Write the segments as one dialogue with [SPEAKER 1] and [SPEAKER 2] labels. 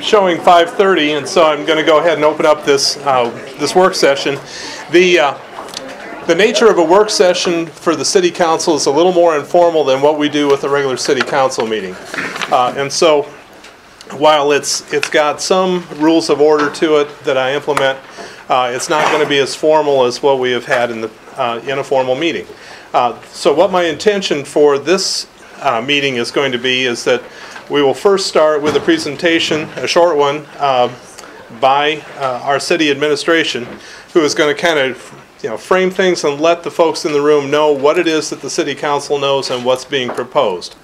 [SPEAKER 1] showing 5:30, and so I'm going to go ahead and open up this this work session. The nature of a work session for the City Council is a little more informal than what we do with a regular City Council meeting, and so while it's got some rules of order to it that I implement, it's not going to be as formal as what we have had in a formal meeting. So what my intention for this meeting is going to be is that we will first start with a presentation, a short one, by our city administration, who is going to kind of frame things and let the folks in the room know what it is that the City Council knows and what's being proposed.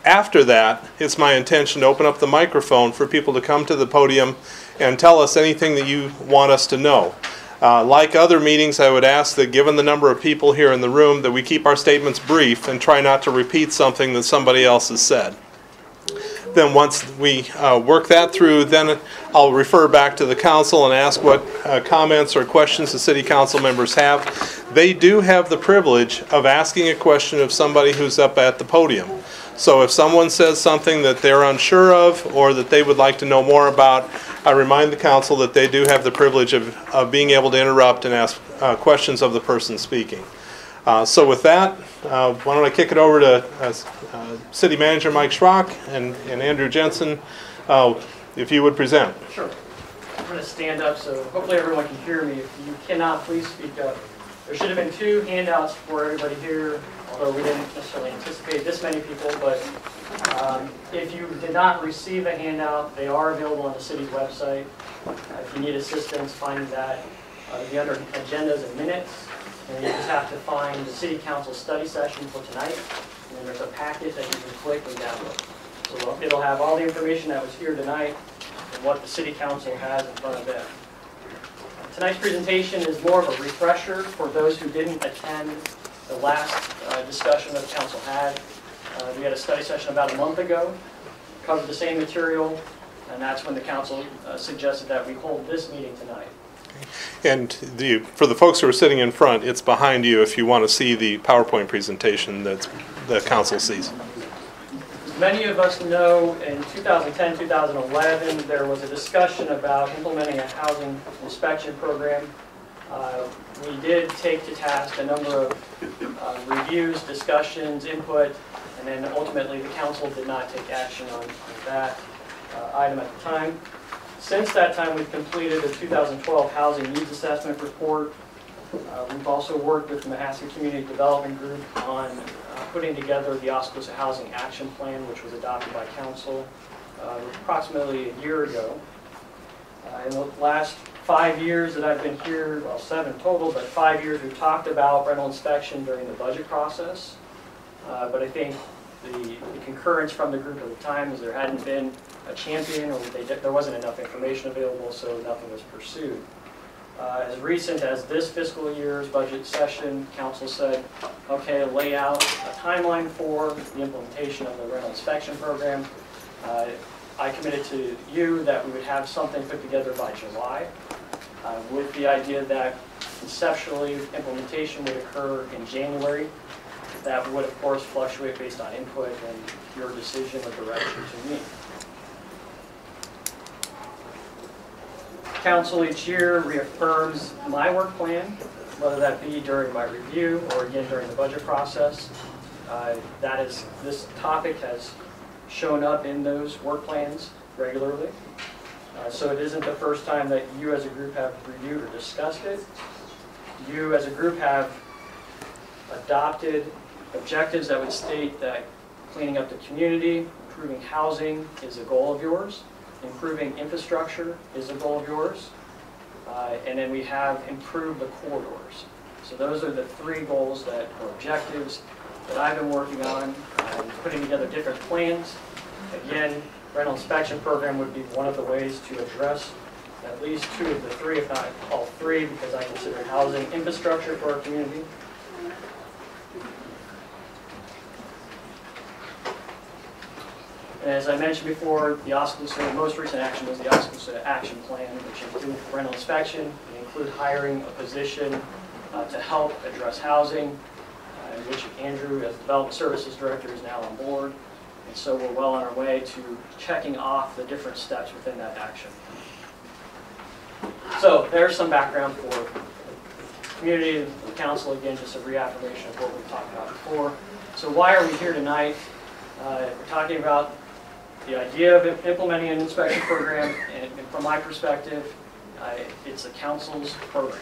[SPEAKER 1] After that, it's my intention to open up the microphone for people to come to the podium and tell us anything that you want us to know. Like other meetings, I would ask that given the number of people here in the room, that we keep our statements brief and try not to repeat something that somebody else has said. Then once we work that through, then I'll refer back to the council and ask what comments or questions the City Council members have. They do have the privilege of asking a question of somebody who's up at the podium. So if someone says something that they're unsure of or that they would like to know more about, I remind the council that they do have the privilege of being able to interrupt and ask questions of the person speaking. So with that, why don't I kick it over to City Manager Mike Schrock and Andrew Jensen, if you would present.
[SPEAKER 2] Sure. I'm going to stand up so hopefully everyone can hear me. If you cannot, please speak up. There should have been 2 handouts for everybody here, although we didn't necessarily anticipate this many people, but if you did not receive a handout, they are available on the city's website. If you need assistance finding that, it'll be under agendas and minutes, and you just have to find the City Council study session for tonight, and then there's a packet that you can click and download. So it'll have all the information that was here tonight and what the City Council has in front of them. Tonight's presentation is more of a refresher for those who didn't attend the last discussion that the council had. We had a study session about a month ago, covered the same material, and that's when the council suggested that we hold this meeting tonight.
[SPEAKER 1] And for the folks who are sitting in front, it's behind you if you want to see the PowerPoint presentation that the council sees.
[SPEAKER 2] As many of us know, in 2010, 2011, there was a discussion about implementing a housing inspection program. We did take to task a number of reviews, discussions, input, and then ultimately the council did not take action on that item at the time. Since that time, we've completed the 2012 Housing Needs Assessment Report. We've also worked with the Mahaska Community Development Group on putting together the Oskaloosa Housing Action Plan, which was adopted by council approximately a year ago. In the last 5 years that I've been here, well, 7 total, but 5 years we've talked about rental inspection during the budget process. But I think the concurrence from the group at the time is there hadn't been a champion, or there wasn't enough information available, so nothing was pursued. As recent as this fiscal year's budget session, council said, okay, lay out a timeline for the implementation of the rental inspection program. I committed to you that we would have something put together by July, with the idea that conceptually implementation would occur in January. That would, of course, fluctuate based on input and your decision or direction to me. Council each year reaffirms my work plan, whether that be during my review or again during the budget process. This topic has shown up in those work plans regularly. So it isn't the first time that you as a group have reviewed or discussed it. You as a group have adopted objectives that would state that cleaning up the community, improving housing is a goal of yours. Improving infrastructure is a goal of yours, and then we have improved the corridors. So those are the 3 goals or objectives that I've been working on, putting together different plans. Again, rental inspection program would be one of the ways to address at least 2 of the 3, if not all 3, because I consider housing infrastructure for our community. As I mentioned before, the most recent action was the Oskaloosa Action Plan, which includes rental inspection. It include hiring a position to help address housing, which Andrew, as Development Services Director, is now on board. And so we're well on our way to checking off the different steps within that action. So there's some background for the community and the council, again, just a reaffirmation of what we've talked about before. So why are we here tonight? We're talking about the idea of implementing an inspection program, and from my perspective, it's the council's program.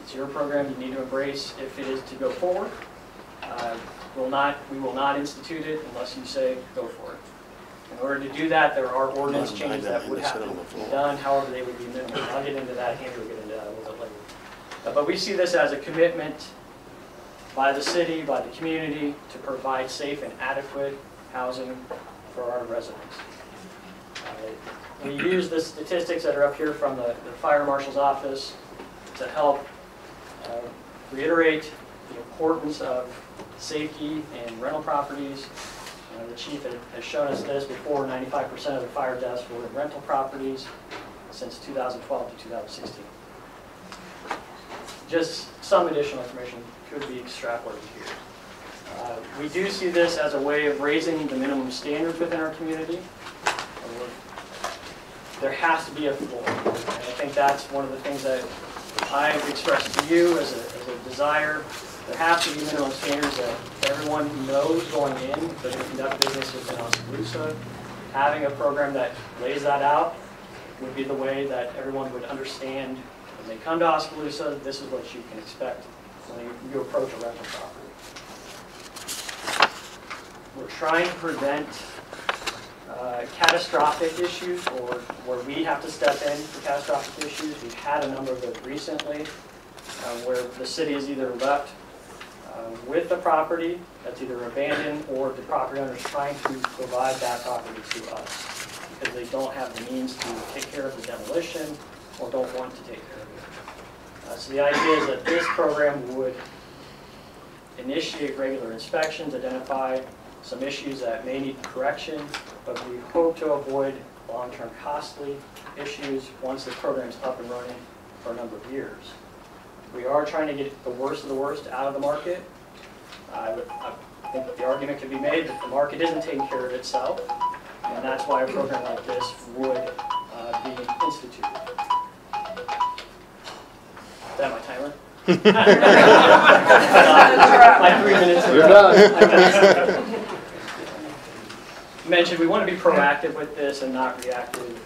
[SPEAKER 2] It's your program you need to embrace if it is to go forward. We will not institute it unless you say go for it. In order to do that, there are ordinance changes that would have to be done, however they would be minimal. I'll get into that, Andrew will get into that a little bit later. But we see this as a commitment by the city, by the community, to provide safe and adequate housing for our residents. We use the statistics that are up here from the Fire Marshal's office to help reiterate the importance of safety in rental properties. The chief has shown us this before. 95% of the fire deaths were in rental properties since 2012 to 2016. Just some additional information could be extrapolated here. We do see this as a way of raising the minimum standards within our community. There has to be a floor. And I think that's one of the things that I've expressed to you as a desire. There have to be minimum standards that everyone knows going in that they conduct business within Oskaloosa. Having a program that lays that out would be the way that everyone would understand when they come to Oskaloosa, this is what you can expect when you approach a rental property. We're trying to prevent catastrophic issues, or where we have to step in for catastrophic issues. We've had a number of those recently, where the city is either left with the property that's either abandoned, or the property owner is trying to provide that property to us because they don't have the means to take care of the demolition or don't want to take care of it. So the idea is that this program would initiate regular inspections, identify some issues that may need correction, but we hope to avoid long-term costly issues once the program's up and running for a number of years. We are trying to get the worst of the worst out of the market. I think the argument can be made that the market isn't taking care of itself, and that's why a program like this would be instituted. Is that my timer? My 3 minutes.
[SPEAKER 3] You're done.
[SPEAKER 2] Mentioned we want to be proactive with this and not reactive.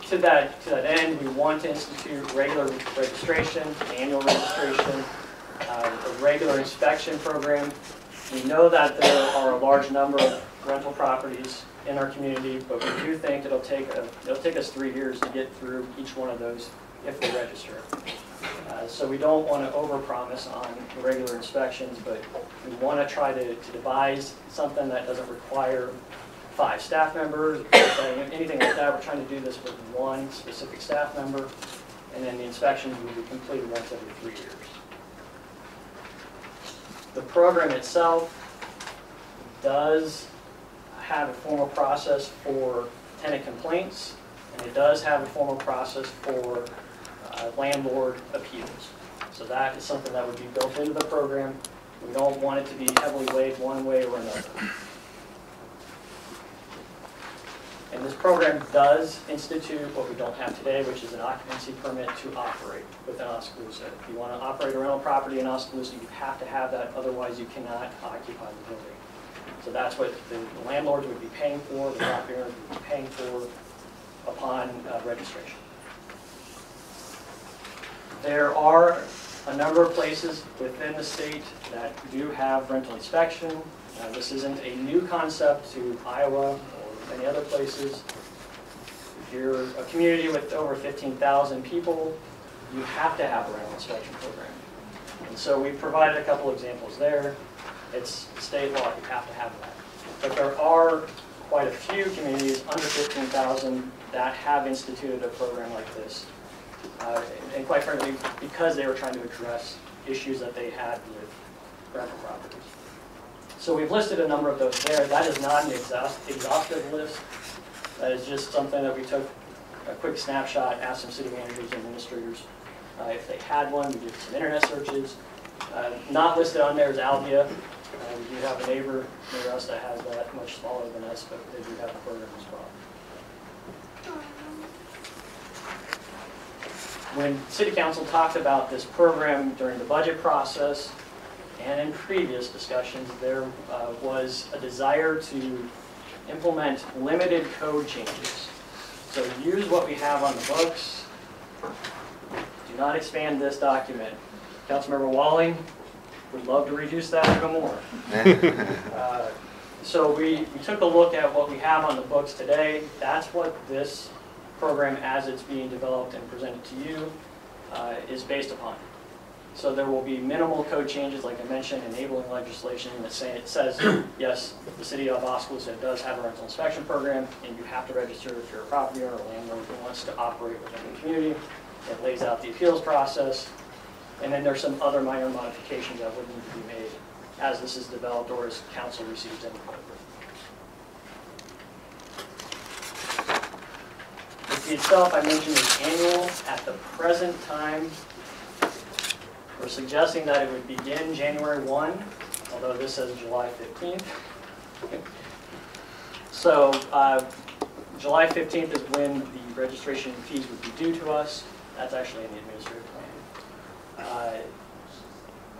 [SPEAKER 2] To that end, we want to institute regular registration, annual registration, a regular inspection program. We know that there are a large number of rental properties in our community, but we do think it'll take us 3 years to get through each one of those if we register. So we don't want to overpromise on regular inspections, but we want to try to devise something that doesn't require 5 staff members, anything like that. We're trying to do this with 1 specific staff member, and then the inspections will be completed once every 3 years. The program itself does have a formal process for tenant complaints, and it does have a formal process for landlord appeals. So that is something that would be built into the program. We don't want it to be heavily weighed one way or another. And this program does institute what we don't have today, which is an occupancy permit to operate within Oskaloosa. If you want to operate a rental property in Oskaloosa, you have to have that, otherwise you cannot occupy the building. So that's what the landlords would be paying for, the property owners would be paying for upon registration. There are a number of places within the state that do have rental inspection. This isn't a new concept to Iowa or many other places. If you're a community with over 15,000 people, you have to have a rental inspection program. And so we provided a couple examples there. It's state law, you have to have that. But there are quite a few communities under 15,000 that have instituted a program like this. And quite frankly, because they were trying to address issues that they had with rental properties. So we've listed a number of those there. That is not an exhaustive list. That is just something that we took a quick snapshot, asked some city managers and administrators if they had one. We did some internet searches. Not listed on there is Albia. We do have a neighbor near us that has that, much smaller than us, but they do have a program as well. When City Council talked about this program during the budget process and in previous discussions, there was a desire to implement limited code changes. So use what we have on the books. Do not expand this document. Councilmember Walling would love to reduce that even more. So we took a look at what we have on the books today. That's what this program, as it's being developed and presented to you, is based upon. So there will be minimal code changes, like I mentioned, enabling legislation that says, yes, the City of Oskaloosa does have a rental inspection program, and you have to register if you're a property owner or landlord who wants to operate within the community. It lays out the appeals process, and then there's some other minor modifications that would need to be made as this is developed or as council receives input. The fee itself, I mentioned, is annual. At the present time, we're suggesting that it would begin January 1, although this says July 15th. So July 15th is when the registration fees would be due to us. That's actually in the administrative plan.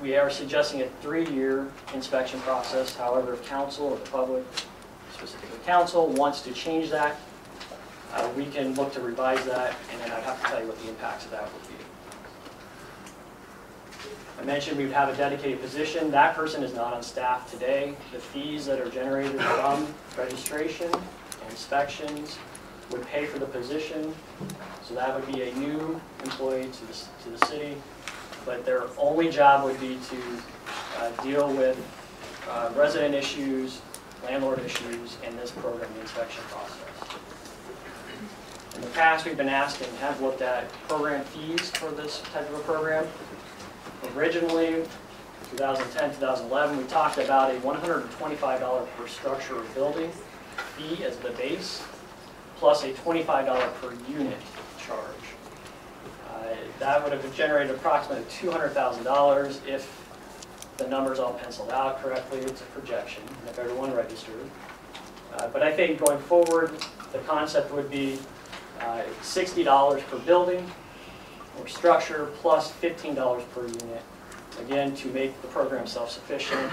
[SPEAKER 2] We are suggesting a 3-year inspection process. However, if council or the public, specifically council, wants to change that, we can look to revise that, and then I'd have to tell you what the impacts of that would be. I mentioned we would have a dedicated position. That person is not on staff today. The fees that are generated from registration and inspections would pay for the position. So that would be a new employee to the city. But their only job would be to deal with resident issues, landlord issues, and this program, the inspection process. In the past, we've been asked and have looked at program fees for this type of a program. Originally, 2010, 2011, we talked about a $125 per structure or building fee as the base, plus a $25 per unit charge. That would have generated approximately $200,000 if the numbers all penciled out correctly. It's a projection, and if everyone registered. But I think going forward, the concept would be $60 per building or structure plus $15 per unit. Again, to make the program self-sufficient,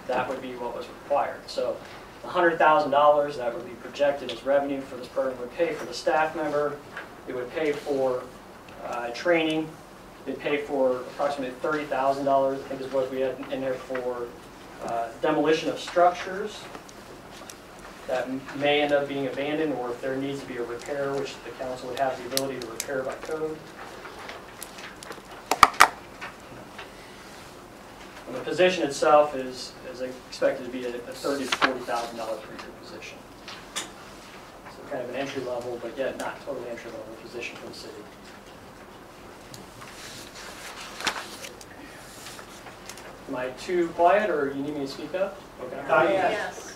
[SPEAKER 2] that would be what was required. So $100,000 that would be projected as revenue for this program would pay for the staff member. It would pay for training. It would pay for approximately $30,000, I think is what we had in there for demolition of structures that may end up being abandoned, or if there needs to be a repair, which the council would have the ability to repair by code. And the position itself is expected to be a $30,000 to $40,000 per year position. So kind of an entry level, but yet not totally entry level position for the city. Am I too quiet, or you need me to speak up? Okay.
[SPEAKER 3] Yes.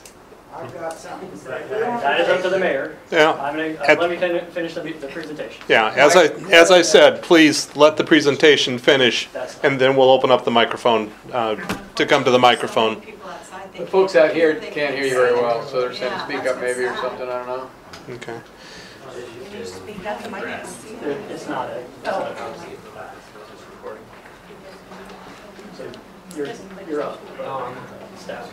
[SPEAKER 3] I've got something to say.
[SPEAKER 2] That is up to the mayor.
[SPEAKER 1] Yeah.
[SPEAKER 2] Let me finish the presentation.
[SPEAKER 1] Yeah, as I said, please let the presentation finish, and then we'll open up the microphone to come to the microphone.
[SPEAKER 4] The folks out here can't hear you very well, so they're saying speak up maybe or something, I don't know.
[SPEAKER 1] Okay.
[SPEAKER 3] Can you speak up? I can't see.
[SPEAKER 2] It's not a So you're up. Staff.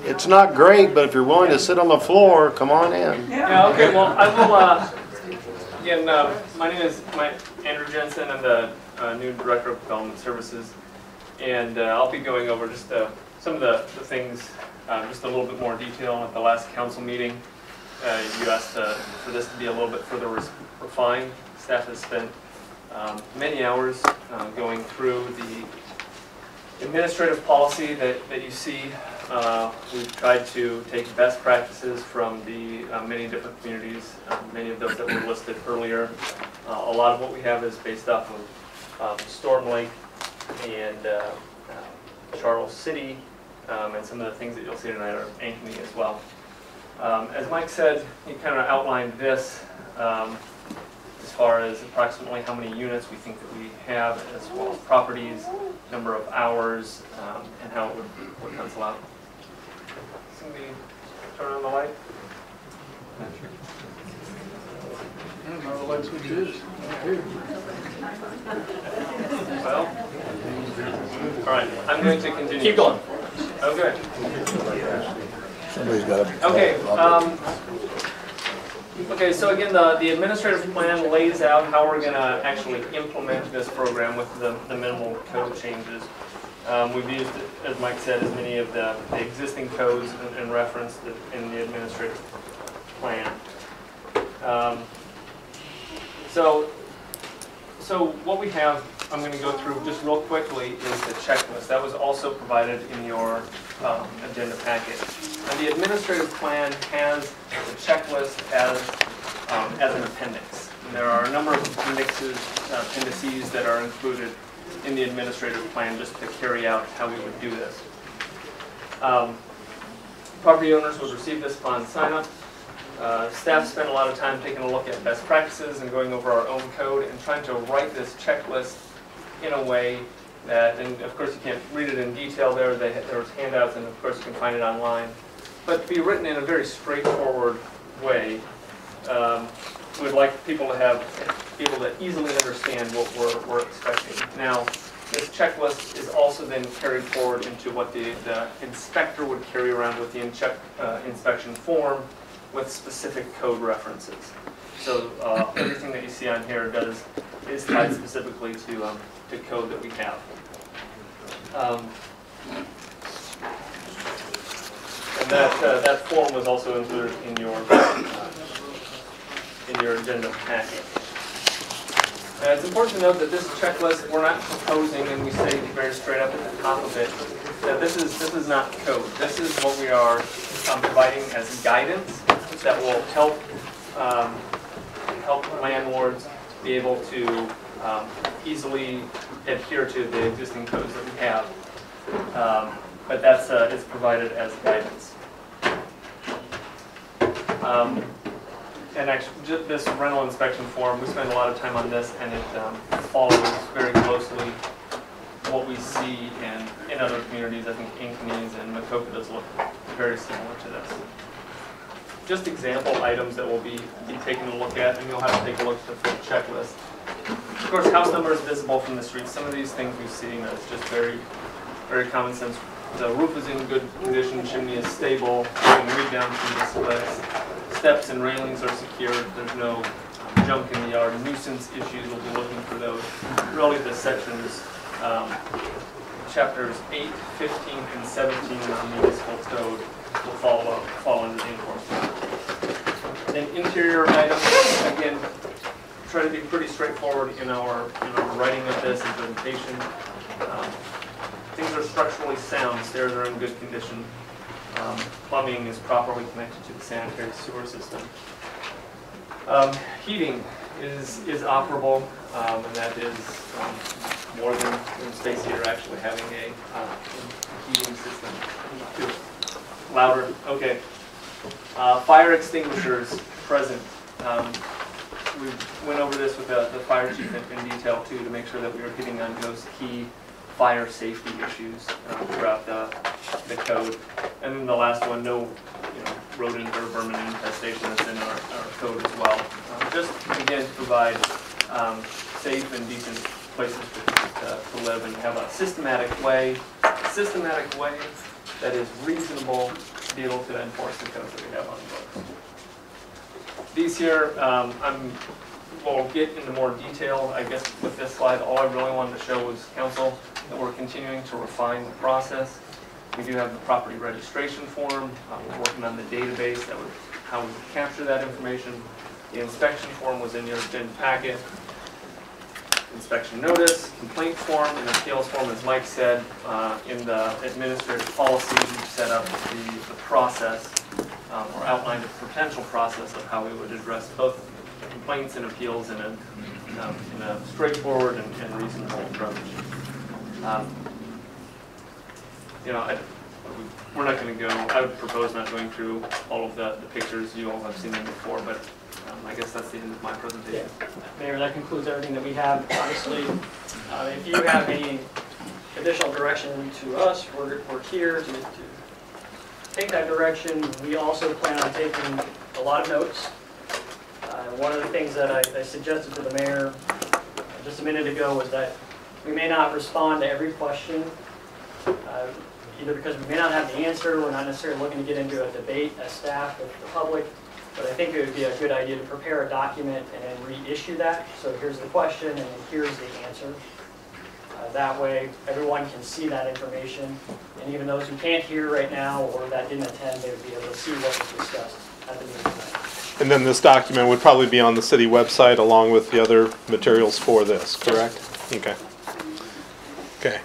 [SPEAKER 5] It's not great, but if you're willing to sit on the floor, come on in.
[SPEAKER 6] Yeah, okay, well, I will, again, my name is Andrew Jensen. I'm the new Director of Development Services, and I'll be going over just some of the things, just a little bit more detail. At the last council meeting, you asked for this to be a little bit further refined. Staff has spent many hours going through the administrative policy that you see. We've tried to take best practices from the many different communities, many of those that were listed earlier. A lot of what we have is based off of Storm Lake and Charles City, and some of the things that you'll see tonight are Ankeny as well. As Mike said, he kind of outlined this as far as approximately how many units we think that we have, as well as properties, number of hours, and how it would pencil out. Somebody turn on the light?
[SPEAKER 4] I don't know the light switch is. Here.
[SPEAKER 6] Well, all right, I'm going to continue.
[SPEAKER 2] Keep going.
[SPEAKER 6] Okay.
[SPEAKER 7] Somebody's got to.
[SPEAKER 6] Okay. Okay. So again, the administrative plan lays out how we're going to actually implement this program with the minimal code changes. We've used, as Mike said, as many of the existing codes and referenced in the administrative plan. So what we have, I'm going to go through just real quickly, is the checklist. That was also provided in your agenda packet. And the administrative plan has the checklist as an appendix. And there are a number of appendices that are included in the administrative plan just to carry out how we would do this. Property owners would receive this upon sign-up. Staff spent a lot of time taking a look at best practices and going over our own code and trying to write this checklist in a way that, and of course you can't read it in detail there, there's handouts and of course you can find it online, but be written in a very straightforward way. We'd like people to be able to easily understand what we're expecting. Now, this checklist is also then carried forward into what the inspector would carry around with the inspection form with specific code references. So everything that you see on here is tied specifically to code that we have. And that form was also included in your agenda packet. It's important to note that this checklist, we're not proposing, and we say very straight up at the top of it, that this is not code. This is what we are providing as guidance that will help landlords be able to easily adhere to the existing codes that we have. But that's it's provided as guidance. And actually, just this rental inspection form, we spend a lot of time on this, and it follows very closely what we see in other communities. I think Ankeny and Maquoketa does look very similar to this. Just example items that we'll be taking a look at, and you'll have to take a look at the full checklist. Of course, house number is visible from the street. Some of these things we've seen is just very, very common sense. The roof is in good condition, chimney is stable, you can read down from this list. Steps and railings are secured, there's no junk in the yard. Nuisance issues, we'll be looking for those. Really the sections, chapters 8, 15, and 17 of the municipal code will fall under the enforcement. Then interior items, again, try to be pretty straightforward in our writing of this and presentation. Things are structurally sound, stairs are in good condition. Plumbing is properly connected to the sanitary sewer system. Heating is operable, and that is more than space heater actually having a heating system. Louder, okay. Fire extinguishers present. We went over this with the fire chief in detail too, to make sure that we were hitting on those key fire safety issues throughout the code. And then the last one, no rodent or vermin infestation that's in our code as well. Just again to provide safe and decent places to live and have a systematic way that is reasonable to be able to enforce the codes that we have on the books. These here, we'll get into more detail, I guess, with this slide. All I really wanted to show was council that we're continuing to refine the process. We do have the property registration form. We're working on the database, how we would capture that information. The inspection form was in your agenda packet. Inspection notice, complaint form, and appeals form, as Mike said, in the administrative policy, we've set up the process, or outlined a potential process of how we would address both complaints and appeals in a straightforward and reasonable approach. We're not going to go, I would propose not going through all of the pictures. You all have seen them before, but I guess that's the end of my presentation.
[SPEAKER 2] Mayor, that concludes everything that we have. Obviously, if you have any additional direction to us, we're here to take that direction. We also plan on taking a lot of notes. One of the things that I suggested to the mayor just a minute ago was that we may not respond to every question, either because we may not have the answer, we're not necessarily looking to get into a debate as staff with the public, but I think it would be a good idea to prepare a document and then reissue that. So here's the question and then here's the answer. That way everyone can see that information, and even those who can't hear right now or that didn't attend, they would be able to see what was discussed at the meeting tonight.
[SPEAKER 1] And then this document would probably be on the city website along with the other materials for this, correct? Okay. Okay.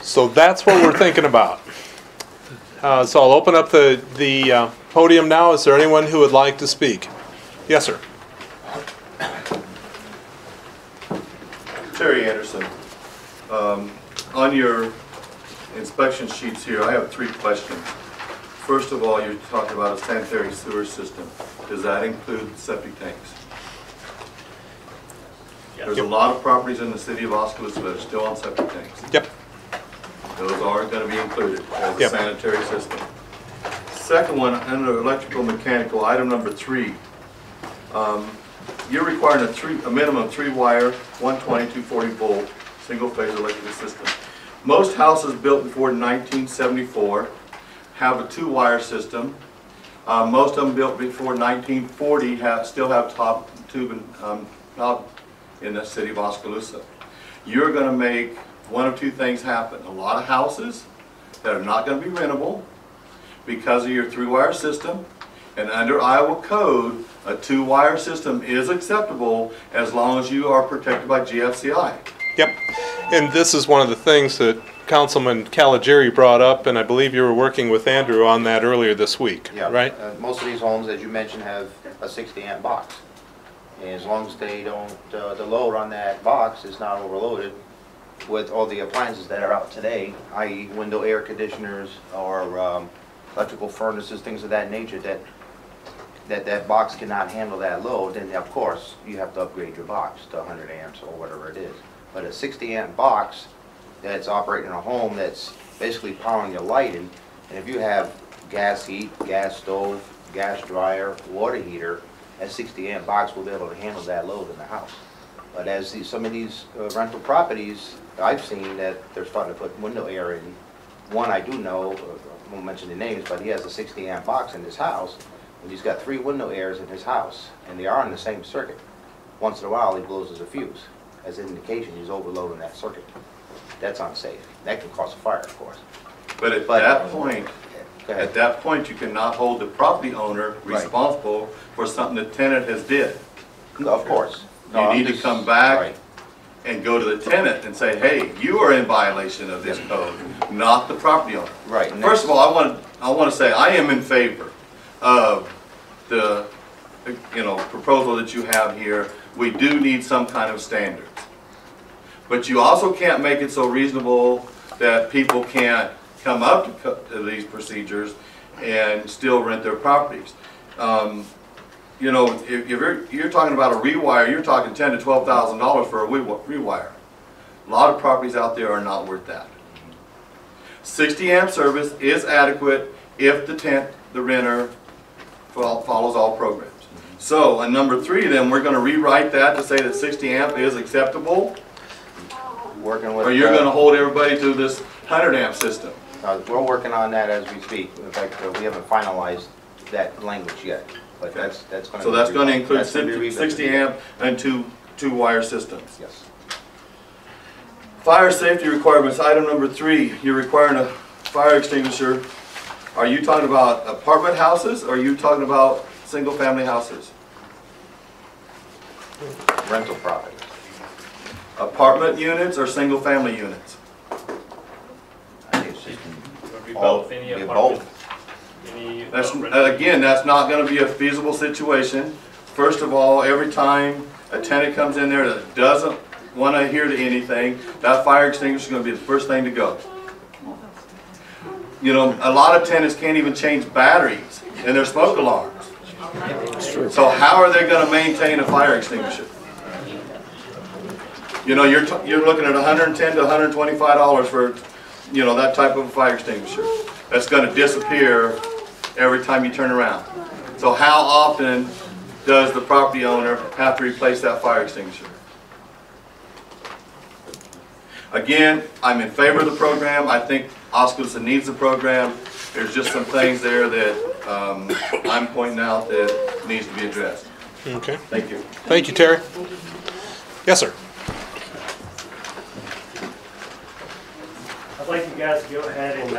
[SPEAKER 1] So that's what we're thinking about. So I'll open up the podium now. Is there anyone who would like to speak? Yes, sir.
[SPEAKER 7] Terry Anderson. On your inspection sheets here, I have 3 questions. First of all, you talked about a sanitary sewer system. Does that include septic tanks?
[SPEAKER 2] Yes.
[SPEAKER 7] There's a lot of properties in the city of Oskaloosa that are still on septic tanks.
[SPEAKER 1] Yep.
[SPEAKER 7] Those aren't going to be included as a
[SPEAKER 1] Yep.
[SPEAKER 7] sanitary system. Second one, under electrical mechanical, item number 3. You're requiring a minimum 3-wire, 120, 240 volt, single-phase electrical system. Most houses built before 1974 have a 2-wire system. Most of them built before 1940 still have top tube out in the city of Oskaloosa. You're going to make one of 2 things happen. A lot of houses that are not going to be rentable because of your 3-wire system, and under Iowa code, a 2-wire system is acceptable as long as you are protected by GFCI.
[SPEAKER 1] Yep. And this is one of the things that Councilman Caligari brought up, and I believe you were working with Andrew on that earlier this week,
[SPEAKER 8] Yeah,
[SPEAKER 1] right?
[SPEAKER 8] most of these homes, as you mentioned, have a 60-amp box. And as long as they don't, the load on that box is not overloaded with all the appliances that are out today, i.e. window air conditioners or electrical furnaces, things of that nature, that box cannot handle that load, then of course you have to upgrade your box to 100 amps or whatever it is. But a 60-amp box that's operating in a home that's basically powering your lighting, and if you have gas heat, gas stove, gas dryer, water heater, a 60-amp box will be able to handle that load in the house. But as some of these rental properties, I've seen that they're starting to put window air in. One I do know, I won't mention the names, but he has a 60-amp box in his house, and he's got 3 window airs in his house, and they are on the same circuit. Once in a while, he blows a fuse, as an indication he's overloading that circuit. That's unsafe. That can cause a fire, of course.
[SPEAKER 7] But at that point, you cannot hold the property owner responsible for something the tenant has did.
[SPEAKER 8] No, of course.
[SPEAKER 7] You need to come back and go to the tenant and say, hey, you are in violation of this code, not the property owner.
[SPEAKER 8] Right.
[SPEAKER 7] First of all, I want to say I am in favor of the proposal that you have here. We do need some kind of standards. But you also can't make it so reasonable that people can't come up to these procedures and still rent their properties. If you're talking about a rewire, you're talking $10,000 to $12,000 for a rewire. A lot of properties out there are not worth that. 60-amp service is adequate if the renter follows all programs. So, on number 3, then we're going to rewrite that to say that 60-amp is acceptable. Or you're going to hold everybody to this 100-amp system.
[SPEAKER 8] We're working on that as we speak. In fact, we haven't finalized that language yet. But
[SPEAKER 7] Okay.
[SPEAKER 8] that's going to.
[SPEAKER 7] So that's going to include 60-amp and two-wire systems.
[SPEAKER 8] Yes.
[SPEAKER 7] Fire safety requirements, item number 3, you're requiring a fire extinguisher. Are you talking about apartment houses, or are you talking about single-family houses?
[SPEAKER 8] Rental property.
[SPEAKER 7] Apartment units or single-family units?
[SPEAKER 8] I think it's just
[SPEAKER 6] Would be
[SPEAKER 8] all,
[SPEAKER 6] both, any
[SPEAKER 8] be
[SPEAKER 6] apartment,
[SPEAKER 8] both.
[SPEAKER 6] any
[SPEAKER 7] Again, that's not going to be a feasible situation. First of all, every time a tenant comes in there that doesn't want to adhere to anything, that fire extinguisher is going to be the first thing to go. You know, a lot of tenants can't even change batteries in their smoke alarms. So how are they going to maintain a fire extinguisher? You know, you're looking at $110 to $125 for, you know, that type of a fire extinguisher. That's gonna disappear every time you turn around. So how often does the property owner have to replace that fire extinguisher? Again, I'm in favor of the program. I think Oskaloosa needs the program. There's just some things there that I'm pointing out that needs to be addressed.
[SPEAKER 1] Okay.
[SPEAKER 7] Thank you.
[SPEAKER 1] Thank you, Terry. Yes, sir.
[SPEAKER 9] I'd like you guys to go ahead and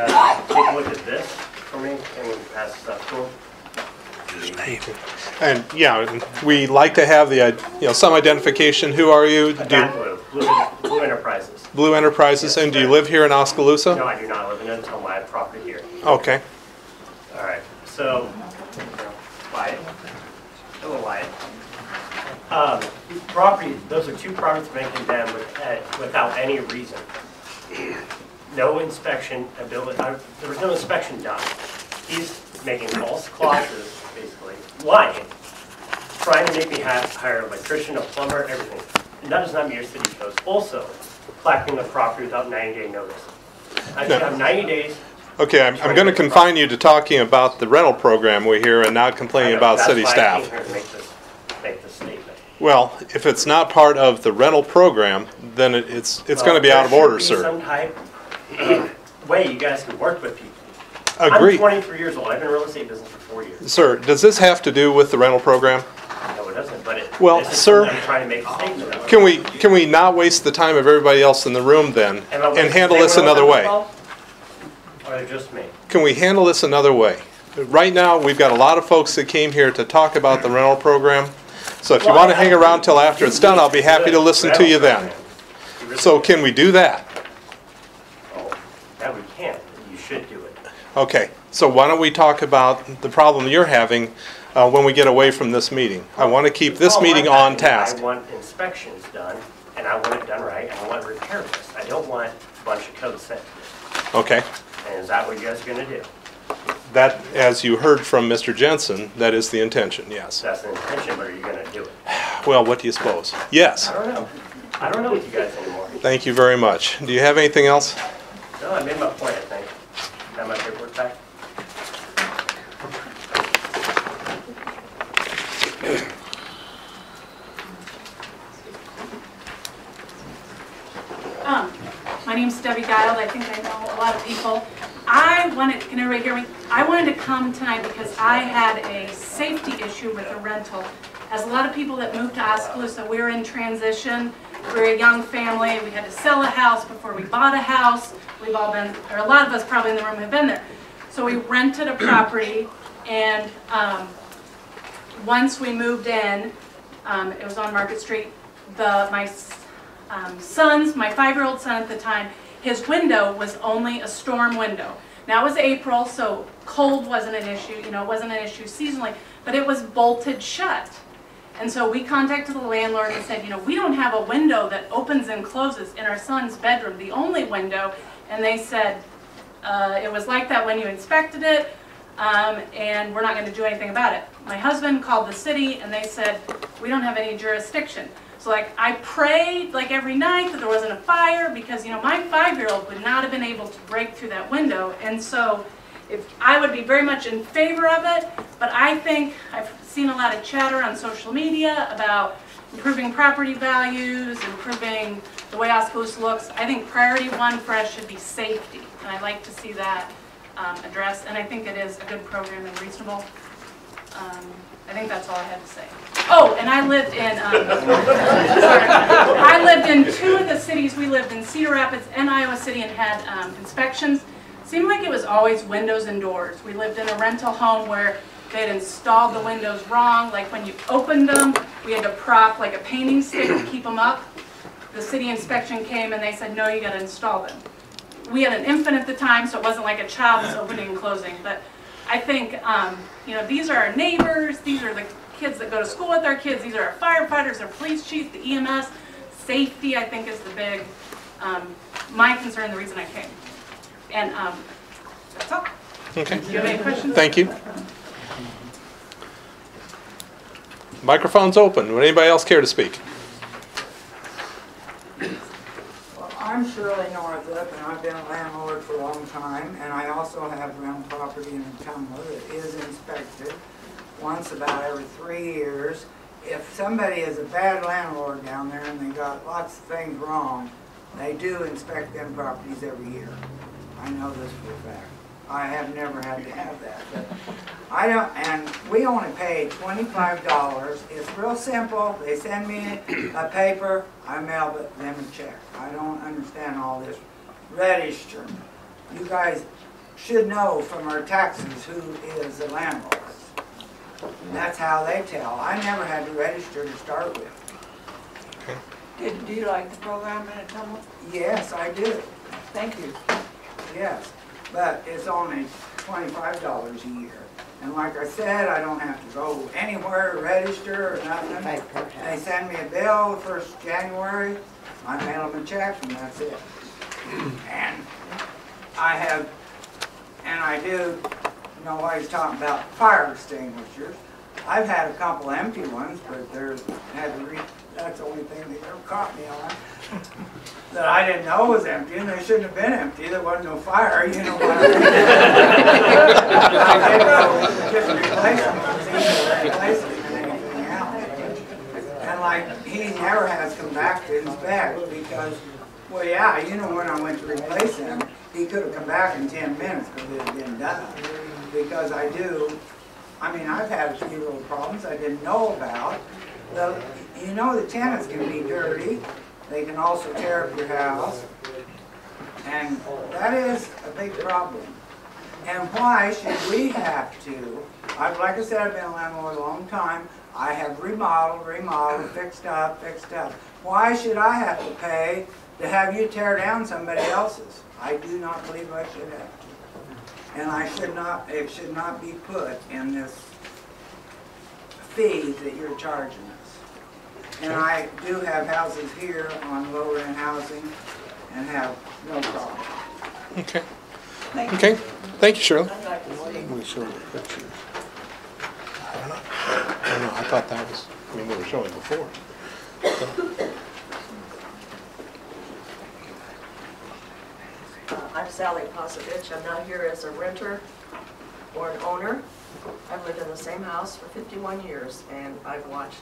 [SPEAKER 9] take a look at this for me, and we can pass this up to them.
[SPEAKER 1] And yeah, we like to have the some identification. Who are you?
[SPEAKER 9] Blue Enterprises.
[SPEAKER 1] Blue Enterprises.
[SPEAKER 9] Yes,
[SPEAKER 1] and do you live here in Oskaloosa?
[SPEAKER 9] No, I do not live in it until my property here.
[SPEAKER 1] Okay.
[SPEAKER 9] All right, so, Wyatt. Hello, Wyatt. Those are two properties being condemned without any reason. No inspection ability, there was no inspection done. He's making false clauses, basically, lying, trying to make me hire an electrician, a plumber, everything. And that does not meet your city codes. Also, collecting the property without 90-day notice. I should have 90 days.
[SPEAKER 1] Okay, I'm going to confine you to talking about the rental program we hear and not complaining about city staff.
[SPEAKER 9] That's why I came here to make this statement.
[SPEAKER 1] Well, if it's not part of the rental program, then it's going to be out of order, sir.
[SPEAKER 9] Some type of way you guys can work with people.
[SPEAKER 1] Agreed.
[SPEAKER 9] I'm 23 years old. I've been in the real estate business for 4 years.
[SPEAKER 1] Sir, does this have to do with the rental program?
[SPEAKER 9] No, it doesn't. But
[SPEAKER 1] Well,
[SPEAKER 9] this is
[SPEAKER 1] sir,
[SPEAKER 9] something I'm trying to make a statement about.
[SPEAKER 1] Can we not waste the time of everybody else in the room then and handle this another way?
[SPEAKER 9] Or just me?
[SPEAKER 1] Can we handle this another way? Right now, we've got a lot of folks that came here to talk about the rental program. So if you want to hang around till after it's done, I'll be happy to listen to you then. So can we do that?
[SPEAKER 9] Oh, that we can't. You should do it.
[SPEAKER 1] Okay, so why don't we talk about the problem you're having when we get away from this meeting? I want to keep this meeting on task.
[SPEAKER 9] I want inspections done, and I want it done right, and I want repair lists. I don't want a bunch of code sent to me.
[SPEAKER 1] Okay.
[SPEAKER 9] And is that what you guys are going to do?
[SPEAKER 1] That, as you heard from Mr. Jensen, that is the intention, yes.
[SPEAKER 9] That's the intention, but are you going to do it?
[SPEAKER 1] Well, what do you suppose? Yes.
[SPEAKER 9] I don't know. I don't know with you guys anymore.
[SPEAKER 1] Thank you very much. Do you have anything else?
[SPEAKER 9] No, I made my point, I think. Got my paperwork back?
[SPEAKER 10] My name's Debbie Guild. I think I know a lot of people. Can everybody hear me? I wanted to come tonight because I had a safety issue with a rental. As a lot of people that moved to Oskaloosa, we're in transition. We're a young family. We had to sell a house before we bought a house. We've all been, or a lot of us probably in the room have been there. So we rented a property, and once we moved in, it was on Market Street. My 5-year-old son at the time, his window was only a storm window. Now it was April, so cold wasn't an issue, it wasn't an issue seasonally, but it was bolted shut. And so we contacted the landlord and said, we don't have a window that opens and closes in our son's bedroom, the only window. And they said, it was like that when you inspected it, and we're not going to do anything about it. My husband called the city, and they said, we don't have any jurisdiction. So I prayed every night that there wasn't a fire, because my 5-year-old would not have been able to break through that window. And so I would be very much in favor of it, but I think I've seen a lot of chatter on social media about improving property values, improving the way Oskaloosa looks. I think priority one for us should be safety, and I'd like to see that addressed, and I think it is a good program and reasonable. I think that's all I had to say. Oh, and I lived in, I lived in 2 of the cities. We lived in Cedar Rapids and Iowa City and had inspections. Seemed like it was always windows and doors. We lived in a rental home where they had installed the windows wrong. Like when you opened them, we had to prop a painting stick to keep them up. The city inspection came and they said, no, you got to install them. We had an infant at the time, so it wasn't like a child was opening and closing. But I think, these are our neighbors. These are the kids that go to school with our kids. These are our firefighters, our police chiefs, the EMS. Safety, I think, is the big, my concern, the reason I came. And that's all.
[SPEAKER 1] Okay.
[SPEAKER 10] Do you have any questions?
[SPEAKER 1] Thank you. Microphone's open. Would anybody else care to speak?
[SPEAKER 3] I'm Shirley Northup, and I've been a landlord for a long time, and I also have rental property in Tumler that is inspected once about every 3 years. If somebody is a bad landlord down there and they got lots of things wrong, they do inspect them properties every year. I know this for a fact. I have never had to have that, but I don't, and we only pay $25. It's real simple. They send me a paper, I mail them a check. I don't understand all this register. You guys should know from our taxes who is the landlord. That's how they tell. I never had to register to start with.
[SPEAKER 11] Do you like the program in Tumble?
[SPEAKER 3] Yes, I do.
[SPEAKER 11] Thank you.
[SPEAKER 3] Yes, but it's only $25 a year. And like I said, I don't have to go anywhere to register or nothing. They send me a bill the 1st January, I mail them a check, and that's it. And I do, you know, I was talking about fire extinguishers. I've had a couple empty ones, but that's the only thing they ever caught me on. That I didn't know was empty, and they shouldn't have been empty. There wasn't no fire, you know what I mean? I did go just replace them, replace them and anything else. And like, he never has come back to inspect because, well, yeah, you know, when I went to replace them, he could have come back in 10 minutes because it had been done. Because I mean, I've had a few little problems I didn't know about. You know, the tenants can be dirty. They can also tear up your house. And that is a big problem. And why should we have to? Like I said, I've been a landlord a long time. I have remodeled, fixed up. Why should I have to pay to have you tear down somebody else's? I do not believe I should have to. And it should not be put in this fee that you're charging us. And I do have houses here on lower end housing and have no problem.
[SPEAKER 1] Okay. Okay. Thank you, Shirley.
[SPEAKER 5] We show the pictures.
[SPEAKER 1] I don't know. I thought that was, I mean, we were showing before.
[SPEAKER 11] I'm Sally Posevich. I'm not here as a renter or an owner. I've lived in the same house for 51 years, and I've watched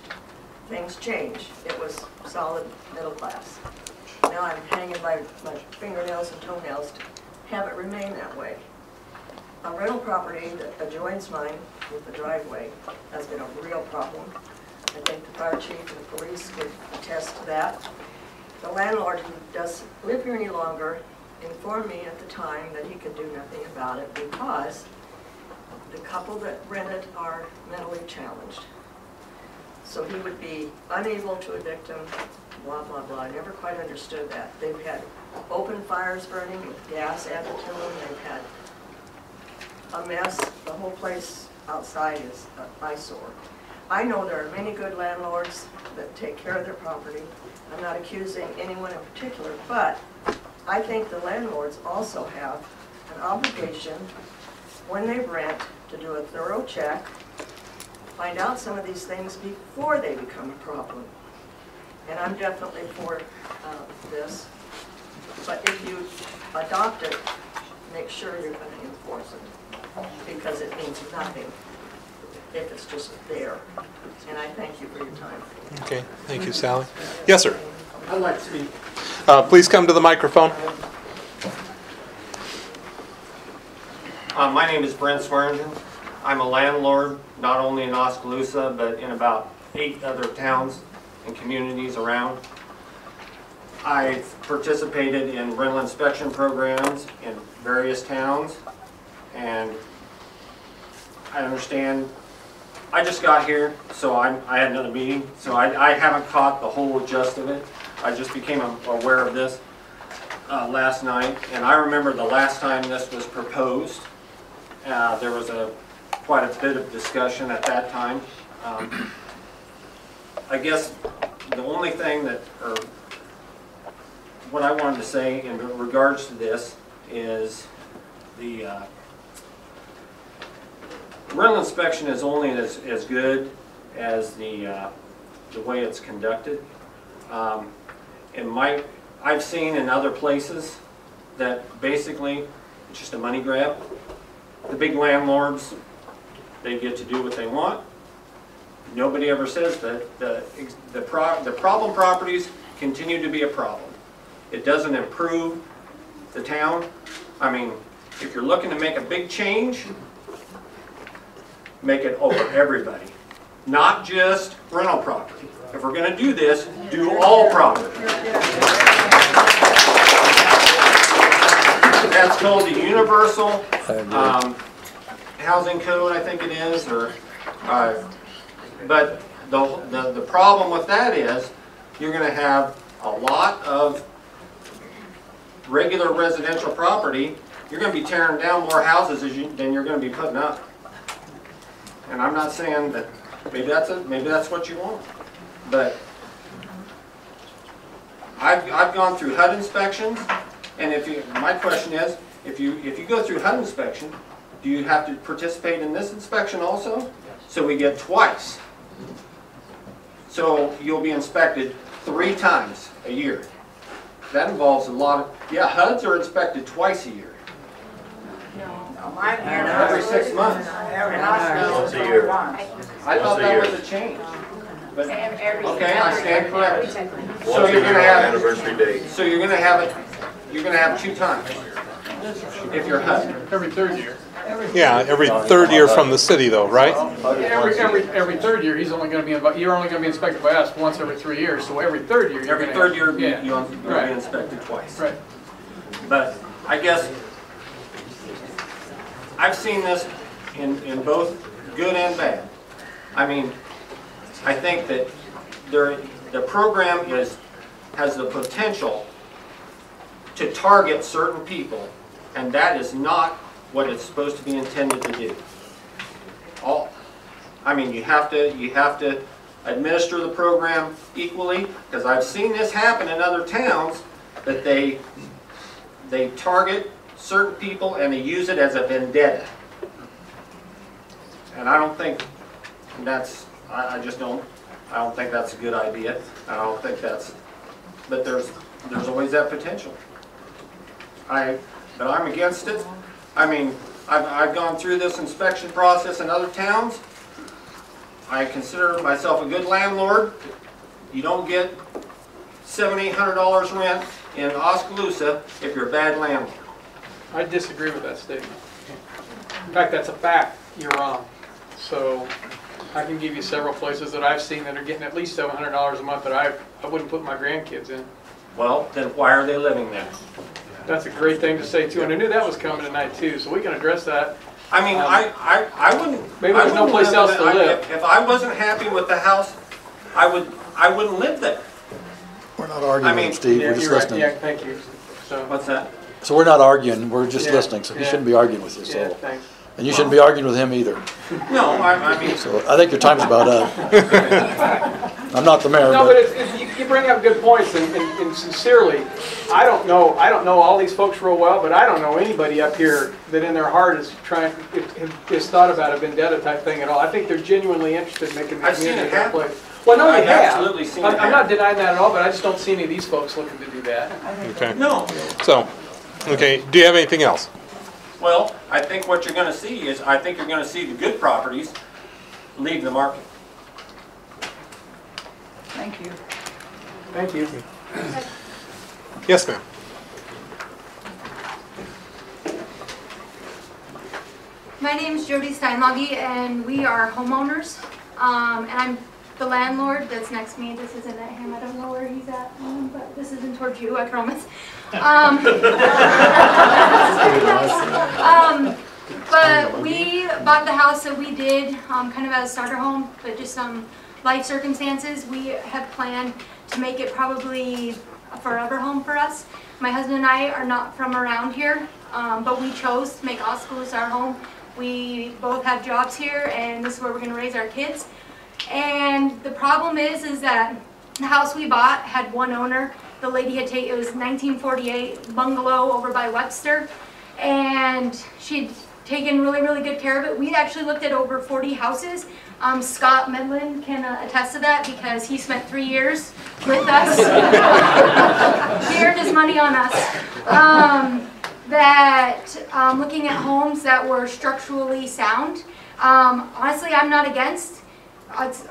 [SPEAKER 11] things change. It was solid middle class. Now I'm hanging my fingernails and toenails to have it remain that way. A rental property that adjoins mine with the driveway has been a real problem. I think the fire chief and the police could attest to that. The landlord who doesn't live here any longer informed me at the time that he could do nothing about it because the couple that rent it are mentally challenged. So he would be unable to evict them, blah, blah, blah. I never quite understood that. They've had open fires burning with gas added to them. They've had a mess. The whole place outside is an eyesore. I know there are many good landlords that take care of their property. I'm not accusing anyone in particular, but I think the landlords also have an obligation when they rent to do a thorough check, find out some of these things before they become a problem. And I'm definitely for this. But if you adopt it, make sure you're going to enforce it, because it means nothing if it's just there. And I thank you for your time.
[SPEAKER 1] Okay, thank you, Sally. Yes, sir.
[SPEAKER 12] I'd like to speak.
[SPEAKER 1] Please come to the microphone.
[SPEAKER 12] My name is Brent Swearingen. I'm a landlord, not only in Oskaloosa, but in about 8 other towns and communities around. I've participated in rental inspection programs in various towns, and I understand. I just got here, so I had another meeting, so I haven't caught the whole gist of it. I just became aware of this last night, and I remember the last time this was proposed. There was quite a bit of discussion at that time. I guess the only thing what I wanted to say in regards to this is the rental inspection is only as good as the way it's conducted. I've seen in other places that basically it's just a money grab. The big landlords, they get to do what they want. Nobody ever says that the problem properties continue to be a problem. It doesn't improve the town. I mean, if you're looking to make a big change, make it over everybody, not just rental property. If we're going to do this, do all property. That's called the Universal Housing Code, I think it is, or but the problem with that is you're going to have a lot of regular residential property. You're going to be tearing down more houses than you're going to be putting up. And I'm not saying that maybe that's what you want, but I've gone through HUD inspections, and my question is, if you go through HUD inspection, do you have to participate in this inspection also? So we get twice. So you'll be inspected 3 times a year. That involves a lot of, yeah, HUDs are inspected twice a year. Every 6 months.
[SPEAKER 3] Once
[SPEAKER 7] a year.
[SPEAKER 12] I thought that was a change. But, okay, I stand corrected. So
[SPEAKER 7] Once a
[SPEAKER 12] you're
[SPEAKER 7] year
[SPEAKER 12] going to
[SPEAKER 7] on
[SPEAKER 12] have
[SPEAKER 7] anniversary date.
[SPEAKER 12] So you're going to have it. You're going to have 2 times if you're HUD.
[SPEAKER 4] Every 3rd year.
[SPEAKER 1] Yeah, every 3rd year from the city though, right?
[SPEAKER 4] Every 3rd year, he's only going to be you're only going to be inspected by us once every 3 years. So every 3rd year,
[SPEAKER 12] Every 3rd year,
[SPEAKER 4] yeah.
[SPEAKER 12] you'll be inspected twice.
[SPEAKER 4] Right.
[SPEAKER 12] But I guess I've seen this in both good and bad. I mean, I think that the program has the potential to target certain people, and that is not what it's supposed to be intended to do. I mean, you have to administer the program equally, because I've seen this happen in other towns, that they target certain people and they use it as a vendetta. And I don't think that's, I don't think that's a good idea. I don't think that's, but there's always that potential. But I'm against it. I mean, I've gone through this inspection process in other towns. I consider myself a good landlord. You don't get $700, $800 rent in Oskaloosa if you're a bad landlord.
[SPEAKER 4] I disagree with that statement. In fact, that's a fact. You're wrong. So I can give you several places that I've seen that are getting at least $700 a month that I wouldn't put my grandkids in.
[SPEAKER 12] Well, then why are they living there?
[SPEAKER 4] That's a great thing to say too, and I knew that was coming tonight too, so we can address that.
[SPEAKER 12] I mean, I wouldn't.
[SPEAKER 4] Maybe there's no place else to live.
[SPEAKER 12] If I wasn't happy with the house, I wouldn't live there.
[SPEAKER 13] We're not arguing, with Steve.
[SPEAKER 4] Yeah,
[SPEAKER 13] We're just
[SPEAKER 4] you're right.
[SPEAKER 13] listening.
[SPEAKER 4] Yeah, thank you. So,
[SPEAKER 12] What's that?
[SPEAKER 13] So we're not arguing. We're just
[SPEAKER 4] Yeah,
[SPEAKER 13] listening. So he
[SPEAKER 4] yeah.
[SPEAKER 13] shouldn't be arguing with you.
[SPEAKER 4] yeah,
[SPEAKER 13] So,
[SPEAKER 4] thanks.
[SPEAKER 13] and you shouldn't be arguing with him either.
[SPEAKER 12] No, I mean.
[SPEAKER 13] So I think your time's about up. I'm not the mayor.
[SPEAKER 4] No, but you bring up good points, and sincerely, I don't know all these folks real well, but I don't know anybody up here that in their heart is is thought about a vendetta type thing at all. I think they're genuinely interested in making the
[SPEAKER 12] I've seen
[SPEAKER 4] community
[SPEAKER 12] it
[SPEAKER 4] a better
[SPEAKER 12] happen.
[SPEAKER 4] place. Well, no, you
[SPEAKER 12] I've
[SPEAKER 4] have.
[SPEAKER 12] absolutely seen it
[SPEAKER 4] I'm not
[SPEAKER 12] happen.
[SPEAKER 4] denying that at all, but I just don't see any of these folks looking to do that.
[SPEAKER 1] Okay.
[SPEAKER 12] No.
[SPEAKER 1] So, okay, do you have anything else?
[SPEAKER 12] Well, I think what you're going to see is, I think you're going to see the good properties leave the market.
[SPEAKER 11] Thank you.
[SPEAKER 4] Thank you.
[SPEAKER 1] Yes, ma'am.
[SPEAKER 14] My name is Jody Steinloggy, and we are homeowners. And I'm the landlord that's next to me. This isn't at him. I don't know where he's at, but this isn't towards you, I promise. But we bought the house that we did kind of as a starter home, but just some life circumstances. We have planned to make it probably a forever home for us. My husband and I are not from around here, but we chose to make Oskaloosa our home. We both have jobs here, and this is where we're going to raise our kids. And the problem is that the house we bought had one owner. The lady had taken, it was 1948 bungalow over by Webster, and she'd taken really, really good care of it. We actually looked at over 40 houses. Scott Midland can attest to that because he spent 3 years with us. He earned his money on us. Looking at homes that were structurally sound. Honestly, I'm not against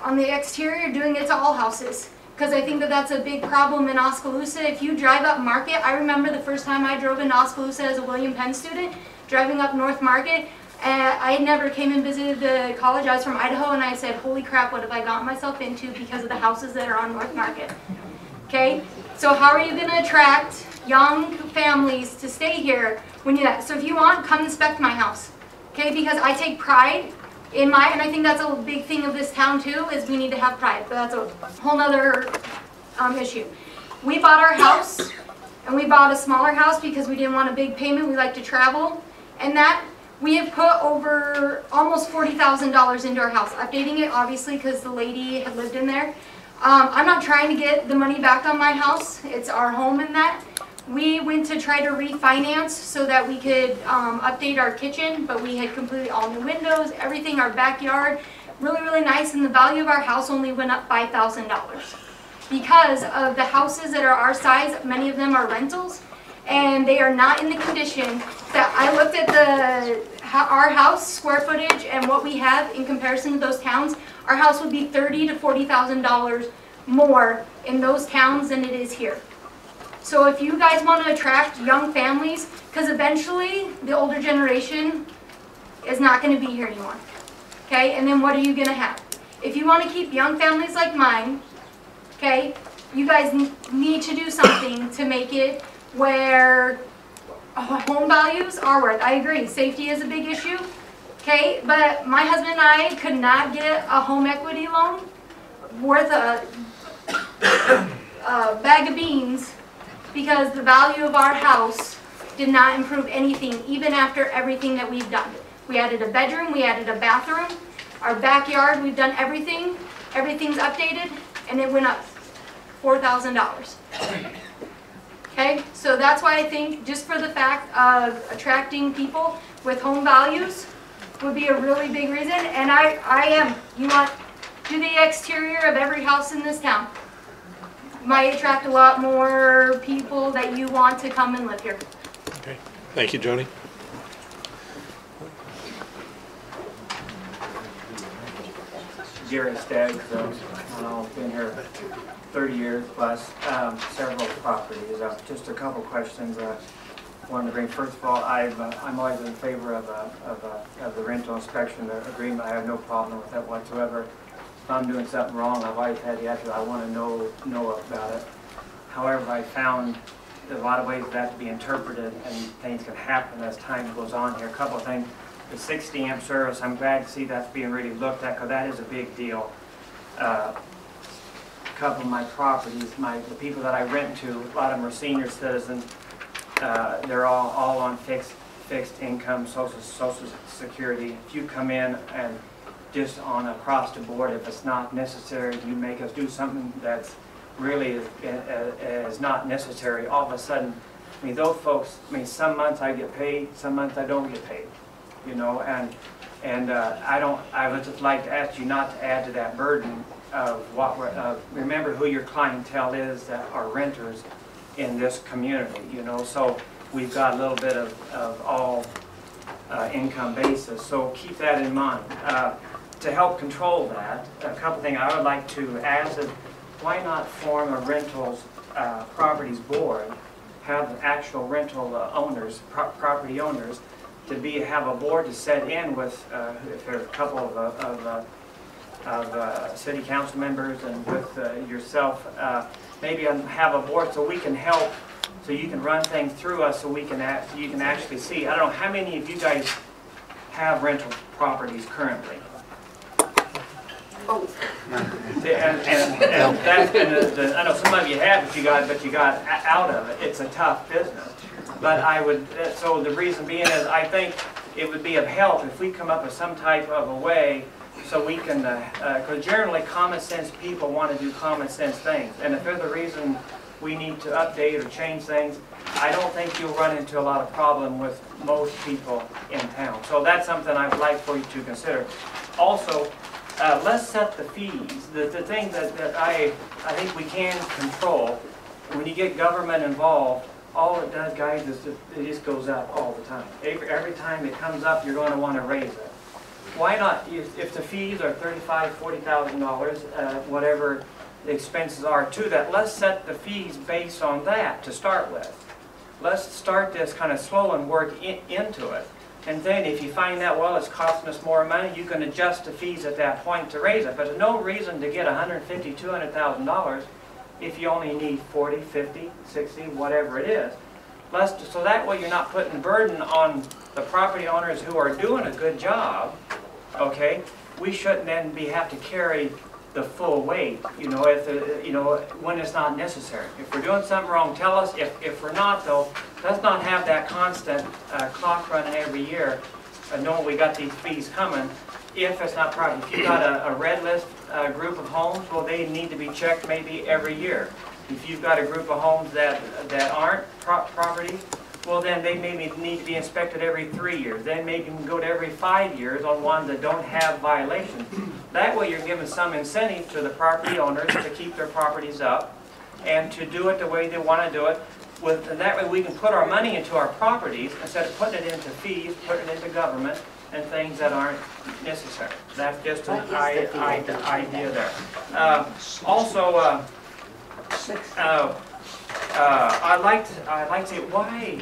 [SPEAKER 14] on the exterior doing it to all houses because I think that that's a big problem in Oskaloosa. If you drive up Market, I remember the first time I drove into Oskaloosa as a William Penn student, driving up North Market. I never came and visited the college. I was from Idaho, and I said, holy crap, what have I gotten myself into because of the houses that are on North Market? Okay, so how are you going to attract young families to stay here when you so if you want, come inspect my house, okay, because I take pride in my, and I think that's a big thing of this town too, is we need to have pride, but that's a whole nother issue. We bought our house, and we bought a smaller house because we didn't want a big payment. We like to travel, and that we have put over almost $40,000 into our house, updating it obviously because the lady had lived in there. I'm not trying to get the money back on my house. It's our home in that. We went to try to refinance so that we could update our kitchen, but we had completely all new windows, everything, our backyard, really, really nice, and the value of our house only went up $5,000. Because of the houses that are our size, many of them are rentals, and they are not in the condition that I looked at our house square footage and what we have in comparison to those towns. Our house would be $30,000 to $40,000 more in those towns than it is here. So if you guys want to attract young families, because eventually the older generation is not going to be here anymore. Okay, and then what are you going to have? If you want to keep young families like mine, okay, you guys need to do something to make it where home values are worth. I agree, safety is a big issue, okay, but my husband and I could not get a home equity loan worth a bag of beans because the value of our house did not improve anything, even after everything that we've done. We added a bedroom, we added a bathroom, our backyard, we've done everything, everything's updated, and it went up $4,000. Okay, so that's why I think just for the fact of attracting people with home values would be a really big reason. And you want to do the exterior of every house in this town. Might attract a lot more people that you want to come and live here.
[SPEAKER 1] Okay, thank you, Jody.
[SPEAKER 15] Gary Staggs, I've been here 30 years plus, several properties. Just a couple questions I wanted to bring. First of all, I'm always in favor of the rental inspection agreement. I have no problem with that whatsoever. If I'm doing something wrong, I've always had the attitude I want to know about it. However, I found there's a lot of ways for that to be interpreted, and things can happen as time goes on here. A couple of things. The 60 amp service, I'm glad to see that's being really looked at because that is a big deal. A couple of my properties, the people that I rent to, a lot of them are senior citizens. They're all on fixed income, social security. If you come in and just on across the board, if it's not necessary, you make us do something that's really is not necessary. All of a sudden, I mean, those folks. I mean, some months I get paid, some months I don't get paid. You know, and I would just like to ask you not to add to that burden of what remember who your clientele is that are renters in this community. You know, so we've got a little bit of all income basis. So keep that in mind. To help control that, a couple things I would like to ask is why not form a rentals properties board, have actual rental owners, property owners, to have a board to set in with if there's a couple of city council members and with yourself, maybe have a board so we can help, so you can run things through us, so you can actually see. I don't know how many of you guys have rental properties currently. Oh. I know some of you have, but you got out of it. It's a tough business. But so the reason being is I think it would be of help if we come up with some type of a way so we can, because generally common sense people want to do common sense things. And if there's a reason we need to update or change things, I don't think you'll run into a lot of problem with most people in town. So that's something I'd like for you to consider. Also, let's set the fees. The thing that I think we can control, when you get government involved, all it does, guys, is it just goes up all the time. Every time it comes up, you're going to want to raise it. Why not, if the fees are $35,000, $40,000, whatever the expenses are to that, let's set the fees based on that to start with. Let's start this kind of slow and work into it. And then if you find out, well, it's costing us more money, you can adjust the fees at that point to raise it. But there's no reason to get $150,000, $200,000 if you only need 40, 50, 60, whatever it is. So that way you're not putting burden on the property owners who are doing a good job, okay? We shouldn't then have to carry the full weight, when it's not necessary. If we're doing something wrong, tell us. If we're not, though, let's not have that constant clock running every year, knowing we got these fees coming. If it's not proper, if you've got a red list group of homes, well, they need to be checked maybe every year. If you've got a group of homes that aren't property, well, then they maybe need to be inspected every 3 years. Then maybe you can go to every 5 years on ones that don't have violations. That way you're giving some incentive to the property owners to keep their properties up and to do it the way they want to do it. And that way we can put our money into our properties instead of putting it into fees, putting it into government and things that aren't necessary. That's just an idea there. I'd like to say why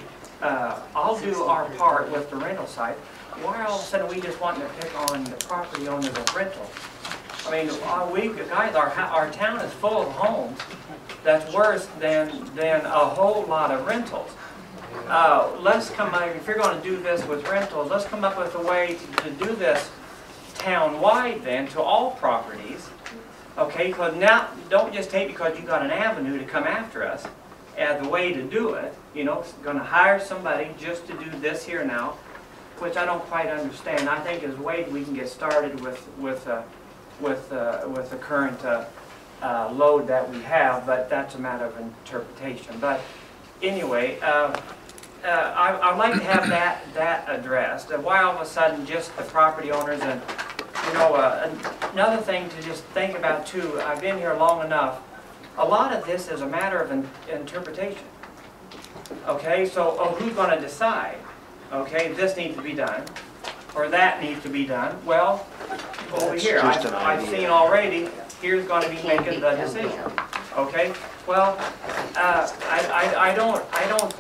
[SPEAKER 15] I'll do our part with the rental side. Why all of a sudden we just want to pick on the property owners of rentals? I mean, our town is full of homes that's worse than a whole lot of rentals. Let's come up, if you're going to do this with rentals, let's come up with a way to do this town-wide then to all properties. Okay, because now don't just take because you got an avenue to come after us as the way to do it. Going to hire somebody just to do this here now, which I don't quite understand. I think as a way we can get started with the current load that we have, but that's a matter of interpretation. But anyway, I'd like to have that addressed. Why all of a sudden just the property owners? And another thing to just think about too, I've been here long enough, a lot of this is a matter of interpretation. Okay, so who's going to decide? Okay, this needs to be done, or that needs to be done. Well, over here, I've seen already, here's going to be making the decision. Okay, well,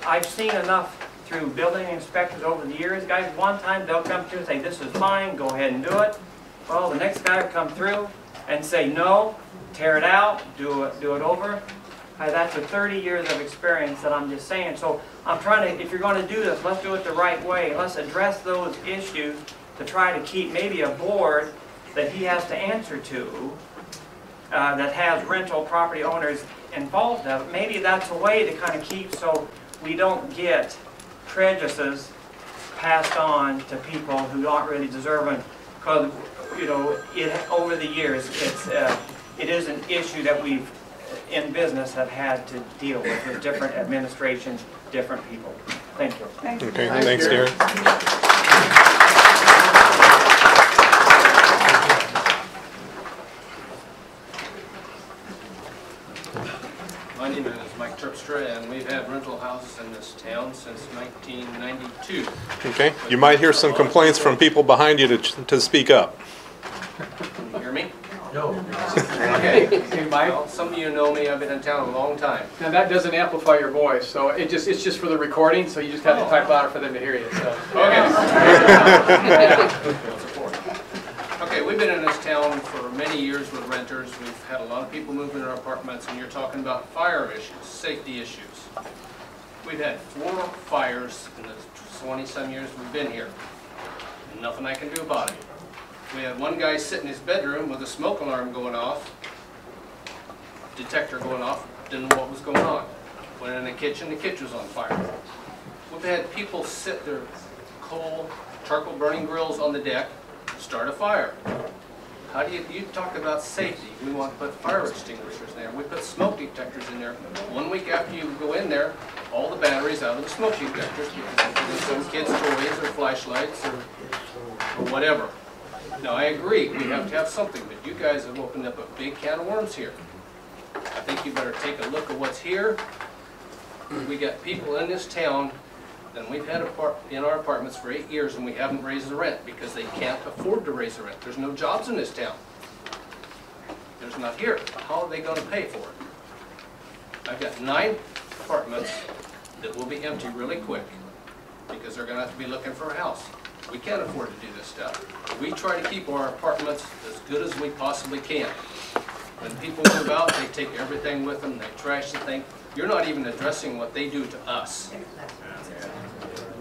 [SPEAKER 15] I've seen enough through building inspectors over the years, guys. One time they'll come through and say, this is fine, go ahead and do it. Well, the next guy will come through and say, no, tear it out, do it over. That's 30 years of experience that I'm just saying. So I'm trying to, if you're going to do this, let's do it the right way. Let's address those issues to try to keep maybe a board that he has to answer to that has rental property owners involved in it. Maybe that's a way to kind of keep so we don't get prejudices passed on to people who aren't really deserving. Because over the years, it is an issue that we've in business have had to deal with different administrations, different people. Thank you.
[SPEAKER 1] Okay, thanks, Darren.
[SPEAKER 16] My name is Mike Terpstra, and we've had rental houses in this town since 1992.
[SPEAKER 1] Okay, you might hear some complaints from people behind you to speak up.
[SPEAKER 16] Can you hear me?
[SPEAKER 4] No. Okay. Hey, Mike.
[SPEAKER 16] Well, some of you know me. I've been in town a long time.
[SPEAKER 4] Now that doesn't amplify your voice, so it's just for the recording. So you just have to type louder for them to hear you. So.
[SPEAKER 16] Okay. Okay, we've been in this town for many years with renters. We've had a lot of people move into our apartments, and you're talking about fire issues, safety issues. We've had 4 fires in the 20-some years we've been here. Nothing I can do about it. We had one guy sit in his bedroom with a smoke alarm going off, detector going off, didn't know what was going on. Went in the kitchen was on fire. We've had people sit their coal, charcoal burning grills on the deck, start a fire. How do you talk about safety? We want to put fire extinguishers in there. We put smoke detectors in there. 1 week after you go in there, all the batteries out of the smoke detectors because some kids' toys or flashlights or whatever. Now, I agree, we have to have something, but you guys have opened up a big can of worms here. I think you better take a look at what's here. We got people in this town, and we've had in our apartments for 8 years, and we haven't raised the rent because they can't afford to raise the rent. There's no jobs in this town. There's not here. How are they going to pay for it? I've got 9 apartments that will be empty really quick because they're going to have to be looking for a house. We can't afford to do this stuff. We try to keep our apartments as good as we possibly can. When people move out, they take everything with them, they trash the thing. You're not even addressing what they do to us.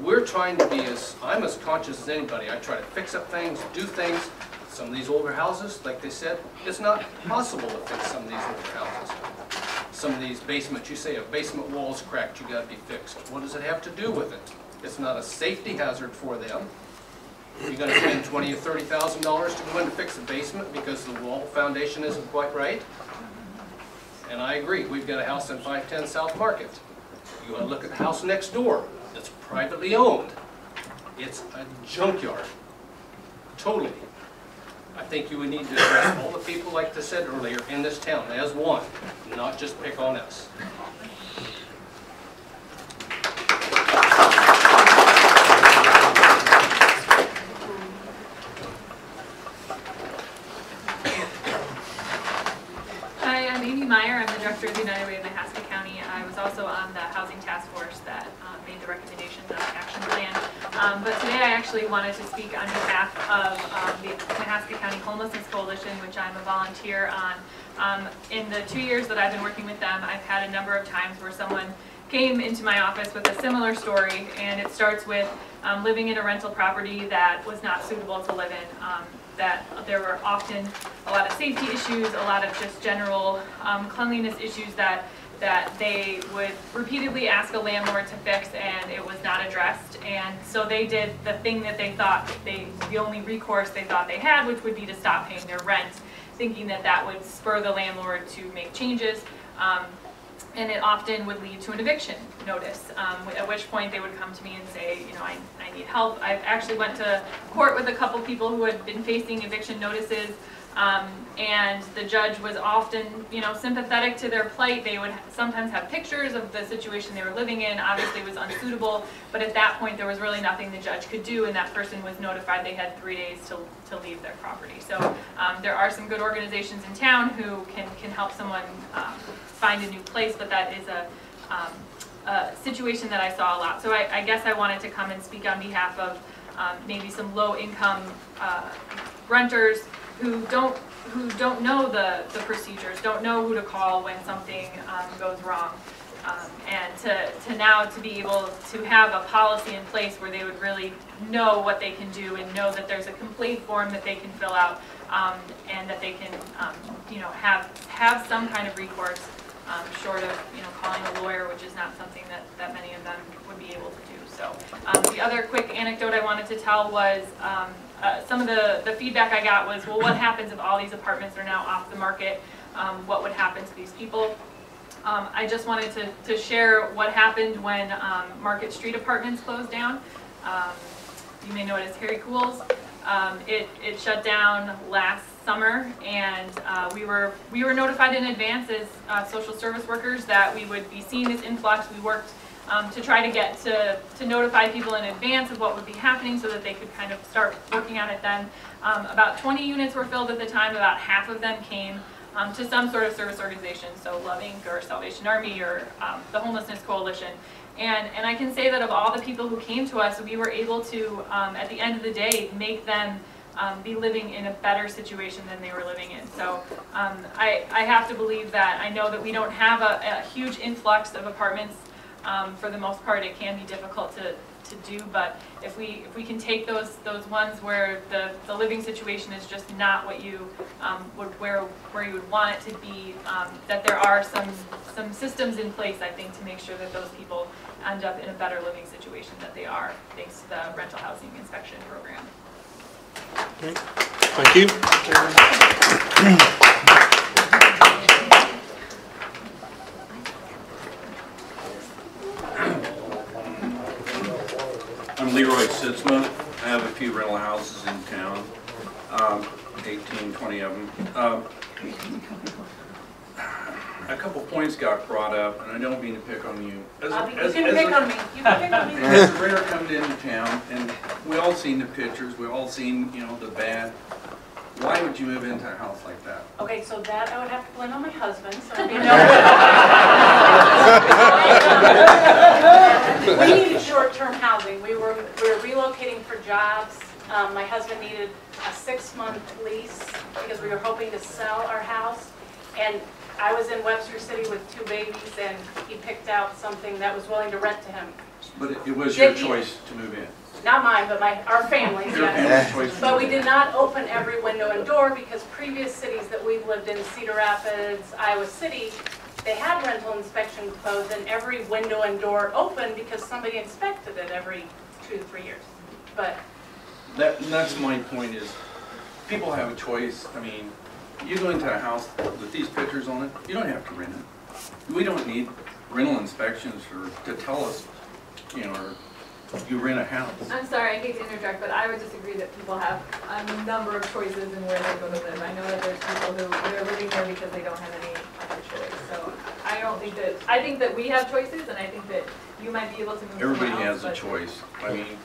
[SPEAKER 16] We're trying to be I'm as conscious as anybody. I try to fix up things, do things. Some of these older houses, like they said, it's not possible to fix some of these older houses. Some of these basements, you say a basement wall's cracked, you gotta be fixed. What does it have to do with it? It's not a safety hazard for them. You're going to spend $20,000 or $30,000 to go in to fix the basement because the wall foundation isn't quite right. And I agree, we've got a house in 510 South Market. You want to look at the house next door. It's privately owned. It's a junkyard. Totally. I think you would need to address all the people, like I said earlier, in this town as one, not just pick on us.
[SPEAKER 17] I'm the director of United Way of Mahaska County. I was also on the housing task force that made the recommendations on the action plan. But today I actually wanted to speak on behalf of the Mahaska County Homelessness Coalition, which I'm a volunteer on. In the 2 years that I've been working with them, I've had a number of times where someone came into my office with a similar story, and it starts with living in a rental property that was not suitable to live in. That there were often a lot of safety issues, a lot of just general cleanliness issues that they would repeatedly ask a landlord to fix, and it was not addressed. And so they did the thing that they thought the only recourse they thought they had, which would be to stop paying their rent, thinking that that would spur the landlord to make changes. And it often would lead to an eviction notice, at which point they would come to me and say, you know, I need help. I actually went to court with a couple people who had been facing eviction notices, and the judge was often, you know, sympathetic to their plight. They would sometimes have pictures of the situation they were living in. Obviously it was unsuitable, but at that point there was really nothing the judge could do, and that person was notified they had 3 days to leave their property. So there are some good organizations in town who can help someone find a new place, but that is a situation that I saw a lot. So I guess I wanted to come and speak on behalf of maybe some low-income renters who don't know the procedures, don't know who to call when something goes wrong, and to now to be able to have a policy in place where they would really know what they can do and know that there's a complaint form that they can fill out, and that they can you know, have some kind of recourse. Short of, you know, calling a lawyer, which is not something that many of them would be able to do. So the other quick anecdote I wanted to tell was some of the feedback I got was, well, what happens if all these apartments are now off the market? What would happen to these people? I just wanted to share what happened when Market Street Apartments closed down. You may know it as Harry Cool's. It shut down last summer, and we were notified in advance as social service workers that we would be seeing this influx. We worked to try to get to notify people in advance of what would be happening so that they could kind of start working on it then. About 20 units were filled at the time. About half of them came to some sort of service organization, so Love Inc. or Salvation Army or the Homelessness Coalition. And I can say that of all the people who came to us, we were able to, at the end of the day, make them be living in a better situation than they were living in. So I have to believe that. I know that we don't have a huge influx of apartments. For the most part, it can be difficult to do, but if we can take those ones where the living situation is just not what you where you would want it to be, that there are some systems in place, I think, to make sure that those people end up in a better living situation than they are, thanks to the rental housing inspection program.
[SPEAKER 1] Okay. Thank you.
[SPEAKER 18] I'm Leroy Sitzma. I have a few rental houses in town. 18, 20 of them. A couple points got brought up, and I don't mean to pick on you.
[SPEAKER 10] You can pick on me. You can pick on me.
[SPEAKER 18] As a renter coming into town, and we all seen the pictures, we all seen, you know, the bad. Why would you move into a house like that?
[SPEAKER 10] Okay, so that I would have to blame on my husband, so we needed short-term housing. We were relocating for jobs. My husband needed a 6-month lease because we were hoping to sell our house. And I was in Webster City with 2 babies, and he picked out something that was willing to rent to him.
[SPEAKER 18] But it was your choice to move in.
[SPEAKER 10] Not mine, but our family's,
[SPEAKER 18] Your
[SPEAKER 10] yes.
[SPEAKER 18] family's choice.
[SPEAKER 10] But we did not open every window and door because previous cities that we've lived in, Cedar Rapids, Iowa City, they had rental inspection codes and every window and door open because somebody inspected it every 2 to 3 years. But
[SPEAKER 18] That's my point is, people have a choice. I mean, you go into a house with these pictures on it, you don't have to rent it. We don't need rental inspections to tell us, you know, or you rent a house.
[SPEAKER 17] I'm sorry, I hate to interject, but I would disagree that people have a number of choices in where they go to live. I know that there's people who are living there because they don't have any other choice. So I think that we have choices, and I think that you might be able to move
[SPEAKER 18] Everybody
[SPEAKER 17] somewhere else,
[SPEAKER 18] has a choice. I mean,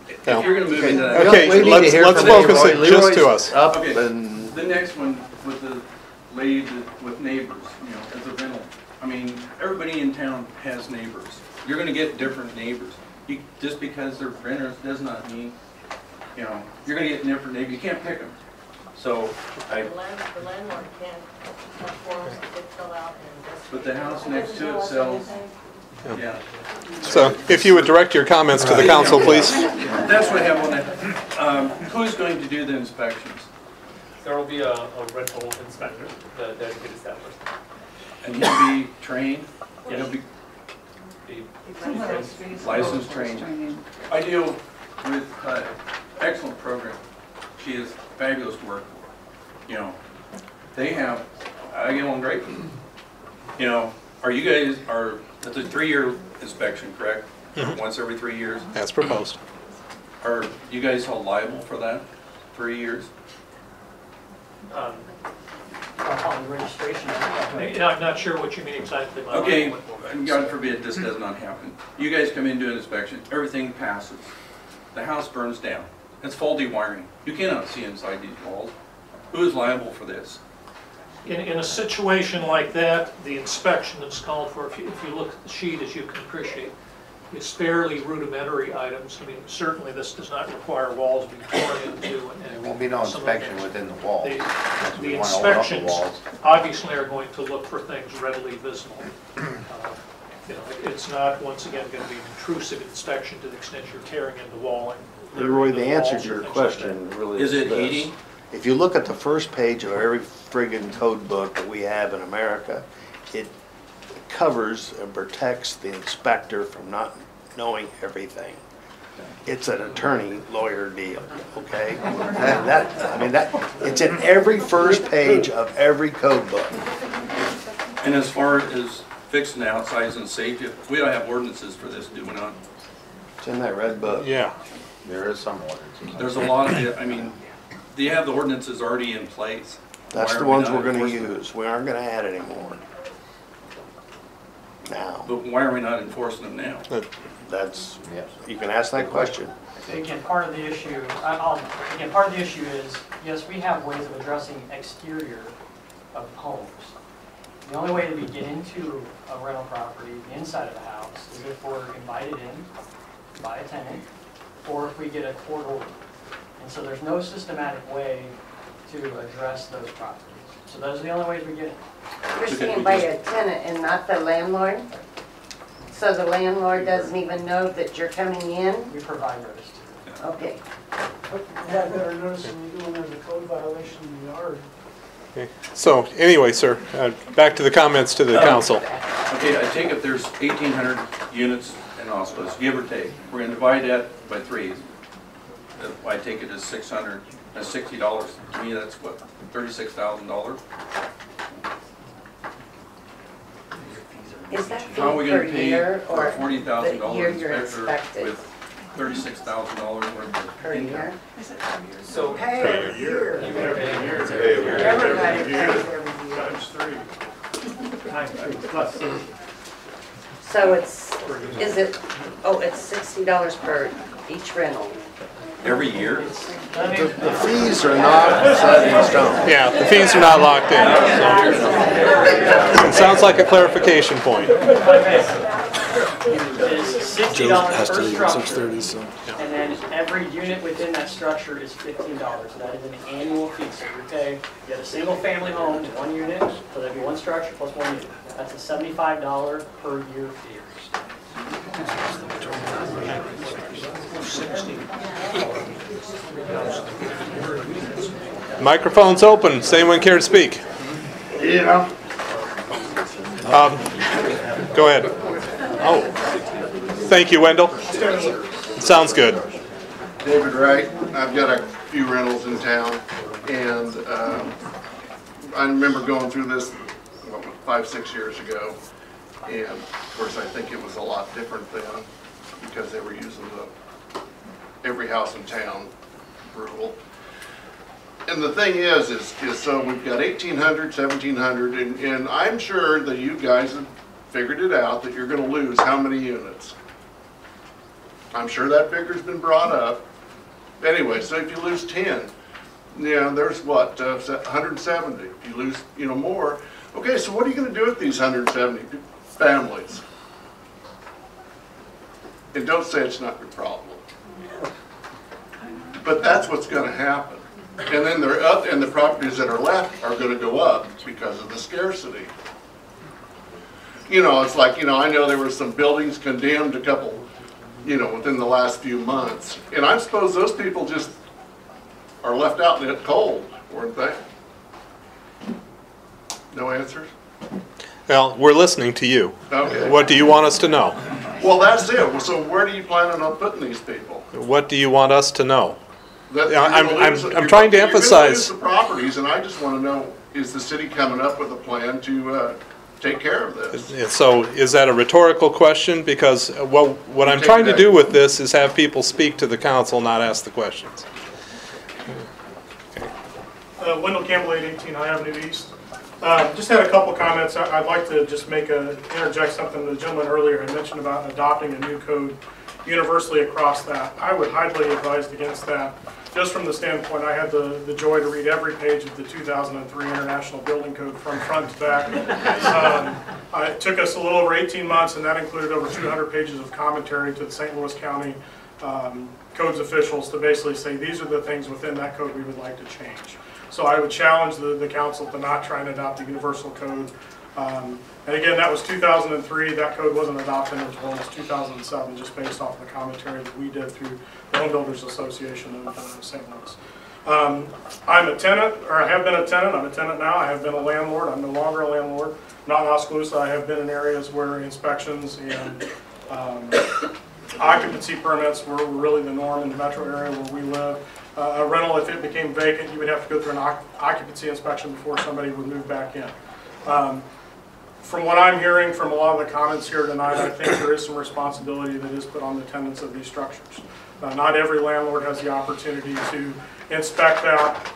[SPEAKER 18] if
[SPEAKER 1] No.
[SPEAKER 18] you're going to move into that.
[SPEAKER 1] Okay, let's focus it just to us.
[SPEAKER 18] Okay, the next one with the lady with neighbors, you know, as a rental. I mean, everybody in town has neighbors. You're going to get different neighbors. Just because they're renters does not mean, you know, you're going to get different neighbors. You can't pick them. So
[SPEAKER 11] The landlord can have forms that they fill out and.
[SPEAKER 18] But the house next to it sells. Yeah.
[SPEAKER 1] So if you would direct your comments to the council, please.
[SPEAKER 18] That's what I have on that. Who's going to do the inspections?
[SPEAKER 6] There will be a rental inspector, the dedicated staff person.
[SPEAKER 18] And he'll be trained?
[SPEAKER 6] Yes.
[SPEAKER 18] He'll be licensed trained. I deal with excellent program. She is fabulous to work for. You know, they have, I get along great with them. You know, it's a 3-year inspection, correct? Once every 3 years?
[SPEAKER 1] As proposed.
[SPEAKER 18] Are you guys held liable for that? 3 years?
[SPEAKER 2] On the registration.
[SPEAKER 19] I'm not sure what you mean exactly by
[SPEAKER 18] Okay,
[SPEAKER 19] that.
[SPEAKER 18] and God forbid this does not happen. You guys come in, do an inspection, everything passes. The house burns down. It's faulty wiring. You cannot see inside these walls. Who is liable for this?
[SPEAKER 19] In a situation like that, the inspection that's called for, if you look at the sheet, as you can appreciate, is fairly rudimentary items. I mean, certainly this does not require walls being torn into. And
[SPEAKER 8] There won't be no inspection within the walls.
[SPEAKER 19] The inspections obviously are going to look for things readily visible. You know, it's not, once again, going to be an intrusive inspection to the extent you're tearing into walling.
[SPEAKER 5] Leroy, the answer to your question really
[SPEAKER 18] Is it
[SPEAKER 5] this.
[SPEAKER 18] 80?
[SPEAKER 5] If you look at the first page of every friggin' code book that we have in America, it covers and protects the inspector from not knowing everything. It's an attorney-lawyer deal, okay? It's in every first page of every code book.
[SPEAKER 18] And as far as fixing the outsides and safety, we don't have ordinances for this, do we not?
[SPEAKER 5] It's in that red book.
[SPEAKER 1] Yeah.
[SPEAKER 8] There is some ordinance.
[SPEAKER 18] There's a lot of, I mean, do you have the ordinances already in place?
[SPEAKER 5] That's
[SPEAKER 18] Why
[SPEAKER 5] the
[SPEAKER 18] are we
[SPEAKER 5] ones
[SPEAKER 18] not
[SPEAKER 5] we're gonna
[SPEAKER 18] enforcing them?
[SPEAKER 5] use. We aren't gonna add any more. Now.
[SPEAKER 18] But why are we not enforcing them now?
[SPEAKER 5] That's, you can ask that question.
[SPEAKER 2] Again, part of the issue, part of the issue is, yes, we have ways of addressing exterior of homes. The only way that we get into a rental property, the inside of the house, is if we're invited in by a tenant, or if we get a court order. And so there's no systematic way to address those properties. So those are the only ways we get in.
[SPEAKER 20] You're saying by a tenant and not the landlord? So the landlord doesn't even know that you're coming in?
[SPEAKER 2] We provide notice to them.
[SPEAKER 20] Okay.
[SPEAKER 21] Yeah, better notice when you do when there's a code violation in the yard.
[SPEAKER 1] Okay. So anyway, sir, back to the comments to the council.
[SPEAKER 18] Okay, I take it there's 1,800 units in Oskaloosa, give or take. We're going to divide that by 3. I take it as 600, that's $60. To me, that's what, $36,000?
[SPEAKER 20] Is that
[SPEAKER 18] How are we
[SPEAKER 20] fee
[SPEAKER 18] going
[SPEAKER 20] per
[SPEAKER 18] to pay
[SPEAKER 20] year or
[SPEAKER 18] $40,000
[SPEAKER 20] the year you're
[SPEAKER 18] inspector
[SPEAKER 20] inspected?
[SPEAKER 18] with $36,000 worth of
[SPEAKER 20] Per year?
[SPEAKER 6] So,
[SPEAKER 3] Hey, every year. Everybody pays every year.
[SPEAKER 19] Times 3.
[SPEAKER 20] So it's, is it, oh, it's $60 per each rental?
[SPEAKER 18] every year.
[SPEAKER 5] The fees are not set in stone.
[SPEAKER 1] Yeah, the fees are not locked in. So. It sounds like a clarification point.
[SPEAKER 2] Is $60 per structure, and then every unit within that structure is $15. That is an annual fee. So you pay, you have a single family home, 1 unit, so that'd be 1 structure plus 1 unit. That's a $75 per year fee.
[SPEAKER 1] Microphone's open. Does anyone care to speak?
[SPEAKER 5] Yeah.
[SPEAKER 1] Go ahead. Oh, thank you, Wendell. Sounds good.
[SPEAKER 9] David Wright. I've got a few rentals in town, and I remember going through this 5-6 years ago, and of course I think it was a lot different then because they were using the every house in town rule. And the thing is so we've got 1,800, 1,700, and I'm sure that you guys have figured it out that you're going to lose how many units. I'm sure that figure's been brought up. Anyway, so if you lose 10, there's what, 170. If you lose, more. Okay, so what are you going to do with these 170 families? And don't say it's not your problem. But that's what's going to happen. And then and the properties that are left are going to go up because of the scarcity. It's like, I know there were some buildings condemned a couple, within the last few months. And I suppose those people just are left out in the cold, weren't they? No answers?
[SPEAKER 1] Well, we're listening to you.
[SPEAKER 9] Okay.
[SPEAKER 1] What do you want us to know?
[SPEAKER 9] Well, that's it. So where do you plan on putting these people?
[SPEAKER 1] What do you want us to know?
[SPEAKER 9] That
[SPEAKER 1] I'm trying to emphasize.
[SPEAKER 9] You're going to lose the properties, and I just want to know, is the city coming up with a plan to take care of this?
[SPEAKER 1] So is that a rhetorical question? Because what I'm trying to do with this is have people speak to the council, not ask the questions.
[SPEAKER 22] Wendell Campbell, 818 High Avenue East. Just had a couple comments. I'd like to just interject something the gentleman earlier had mentioned about adopting a new code universally across that. I would highly advise against that, just from the standpoint I had the joy to read every page of the 2003 International Building Code from front to back. It took us a little over 18 months, and that included over 200 pages of commentary to the St. Louis County codes officials to basically say these are the things within that code we would like to change. So I would challenge the council to not try and adopt the universal code. And again, that was 2003. That code wasn't adopted until almost 2007, just based off of the commentary that we did through the Home Builders Association of St. Louis. I'm a tenant, or I have been a tenant. I'm a tenant now. I have been a landlord. I'm no longer a landlord. Not in Oskaloosa. I have been in areas where inspections and occupancy permits were really the norm in the metro area where we live. A rental, if it became vacant, you would have to go through an occupancy inspection before somebody would move back in. From what I'm hearing from a lot of the comments here tonight, I think there is some responsibility that is put on the tenants of these structures. Not every landlord has the opportunity to inspect that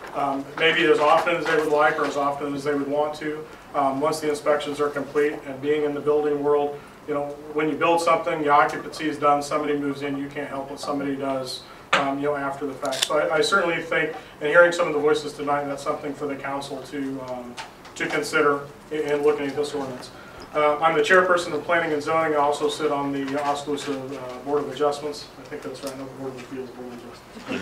[SPEAKER 22] maybe as often as they would like or as often as they would want to. Once the inspections are complete, and being in the building world, when you build something, the occupancy is done, somebody moves in, you can't help what somebody does after the fact. So I certainly think, and hearing some of the voices tonight, that's something for the council to consider in looking at this ordinance. I'm the chairperson of Planning and Zoning. I also sit on the Oskaloosa Board of Adjustments. I think that's right, not the Board of Appeals, Board of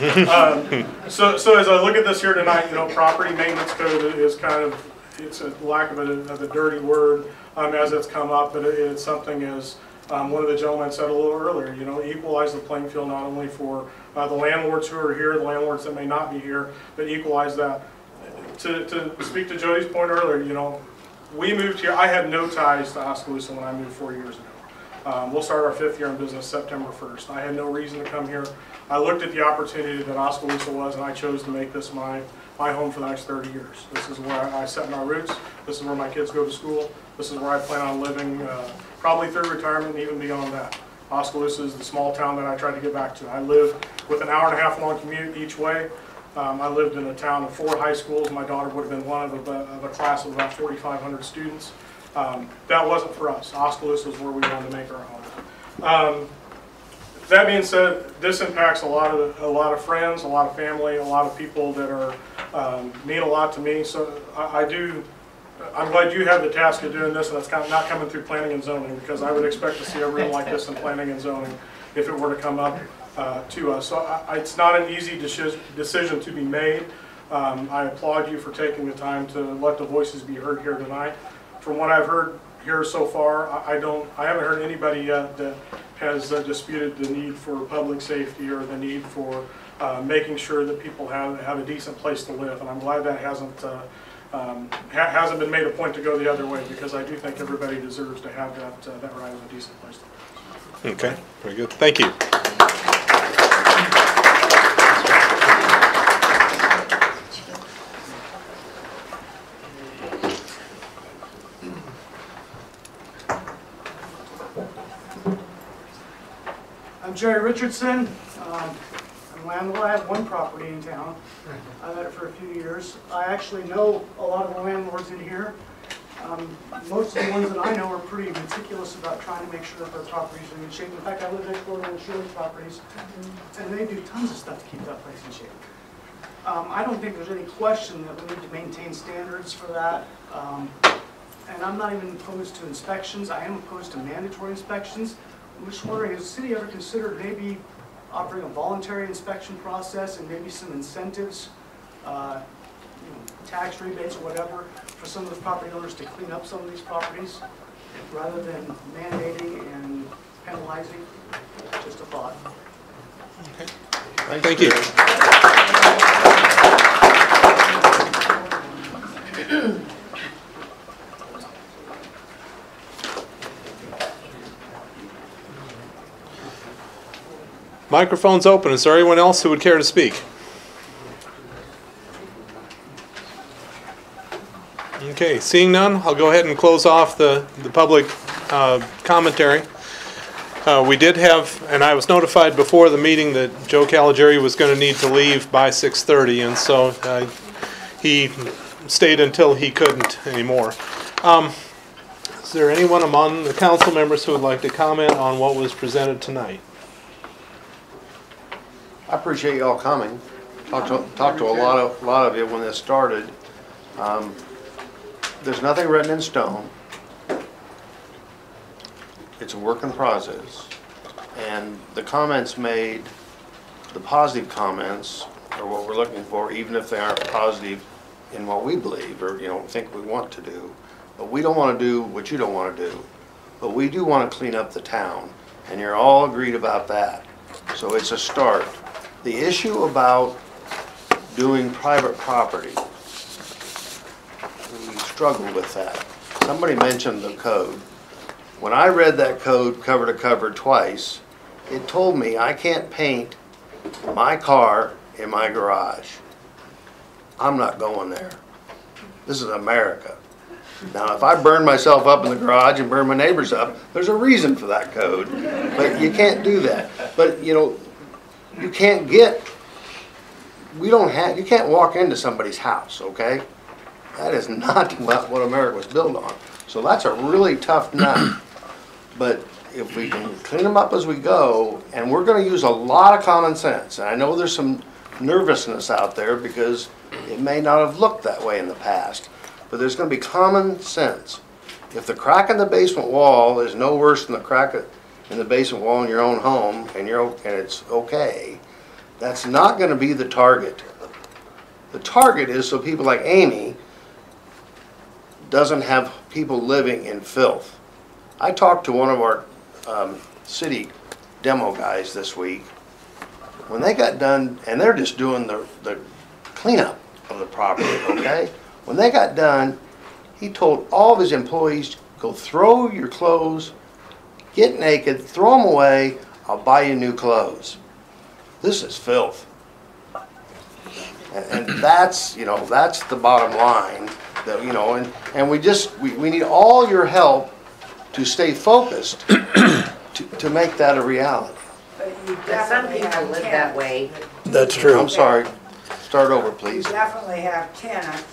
[SPEAKER 22] Adjustments. So as I look at this here tonight, property maintenance code is kind of, it's a lack of a dirty word as it's come up, but it's something as one of the gentlemen said a little earlier, equalize the playing field not only for the landlords who are here, the landlords that may not be here, but equalize that. To speak to Jody's point earlier, we moved here. I had no ties to Oskaloosa when I moved 4 years ago. We'll start our 5th year in business September 1st. I had no reason to come here. I looked at the opportunity that Oskaloosa was, and I chose to make this my home for the next 30 years. This is where I set my roots. This is where my kids go to school. This is where I plan on living, probably through retirement and even beyond that. Oskaloosa is the small town that I tried to get back to. I live with an hour-and-a-half long commute each way. I lived in a town of 4 high schools. My daughter would have been one of a class of about 4,500 students. That wasn't for us. Oskaloosa is where we wanted to make our home. That being said, this impacts a lot of friends, a lot of family, a lot of people that are mean a lot to me. So I'm glad you have the task of doing this, and it's not coming through planning and zoning, because I would expect to see a room like this in planning and zoning if it were to come up to us. So it's not an easy decision to be made. I applaud you for taking the time to let the voices be heard here tonight. From what I've heard here so far, I haven't heard anybody yet that has disputed the need for public safety or the need for making sure that people have a decent place to live. And I'm glad that hasn't been made a point to go the other way, because I do think everybody deserves to have that right of a decent place to live.
[SPEAKER 1] Okay, very good. Thank you.
[SPEAKER 21] I'm Jerry Richardson. I'm a landlord. I have one property in town. I've had it for a few years. I actually know a lot of the landlords in here. Most of the ones that I know are pretty meticulous about trying to make sure that their properties are in shape. In fact, I live next door to one of Shirley's properties, and they do tons of stuff to keep that place in shape. I don't think there's any question that we need to maintain standards for that. And I'm not even opposed to inspections. I am opposed to mandatory inspections. I'm just wondering, has the city ever considered maybe offering a voluntary inspection process and maybe some incentives, tax rebates or whatever, for some of the property owners to clean up some of these properties rather than mandating and penalizing? Just a thought.
[SPEAKER 1] Okay. Thank you. Microphone's open. Is there anyone else who would care to speak? Okay, seeing none, I'll go ahead and close off the public commentary. We did have, and I was notified before the meeting that Joe Caligari was going to need to leave by 6:30, and so he stayed until he couldn't anymore. Is there anyone among the council members who would like to comment on what was presented tonight?
[SPEAKER 5] I appreciate y'all coming. Talked to a lot of you when this started. There's nothing written in stone. It's a work in process. And the comments made, the positive comments, are what we're looking for, even if they aren't positive in what we believe or think we want to do. But we don't want to do what you don't want to do. But we do want to clean up the town, and you're all agreed about that. So it's a start. The issue about doing private property, we struggle with that. Somebody mentioned the code. When I read that code cover to cover twice, it told me I can't paint my car in my garage. I'm not going there. This is America. Now, if I burn myself up in the garage and burn my neighbors up, there's a reason for that code. But you can't do that. But, you can't you can't walk into somebody's house, okay? That is not what America was built on. So that's a really tough nut. But if we can clean them up as we go, and we're going to use a lot of common sense, and I know there's some nervousness out there because it may not have looked that way in the past, but there's going to be common sense. If the crack in the basement wall is no worse than the crack in the basement wall in your own home, and it's okay, that's not going to be the target. The target is so people like Amy doesn't have people living in filth. I talked to one of our city demo guys this week. When they got done, and they're just doing the cleanup of the property, okay? When they got done, he told all of his employees, go throw your clothes, get naked, throw them away, I'll buy you new clothes. This is filth. And that's, that's the bottom line. That, and we need all your help to stay focused to make that a reality.
[SPEAKER 3] But you
[SPEAKER 20] Some
[SPEAKER 3] definitely
[SPEAKER 20] people
[SPEAKER 3] have
[SPEAKER 20] live that
[SPEAKER 3] tenants.
[SPEAKER 20] way.
[SPEAKER 5] That's true. I'm sorry. Start over,
[SPEAKER 3] You
[SPEAKER 5] please.
[SPEAKER 3] definitely have tenants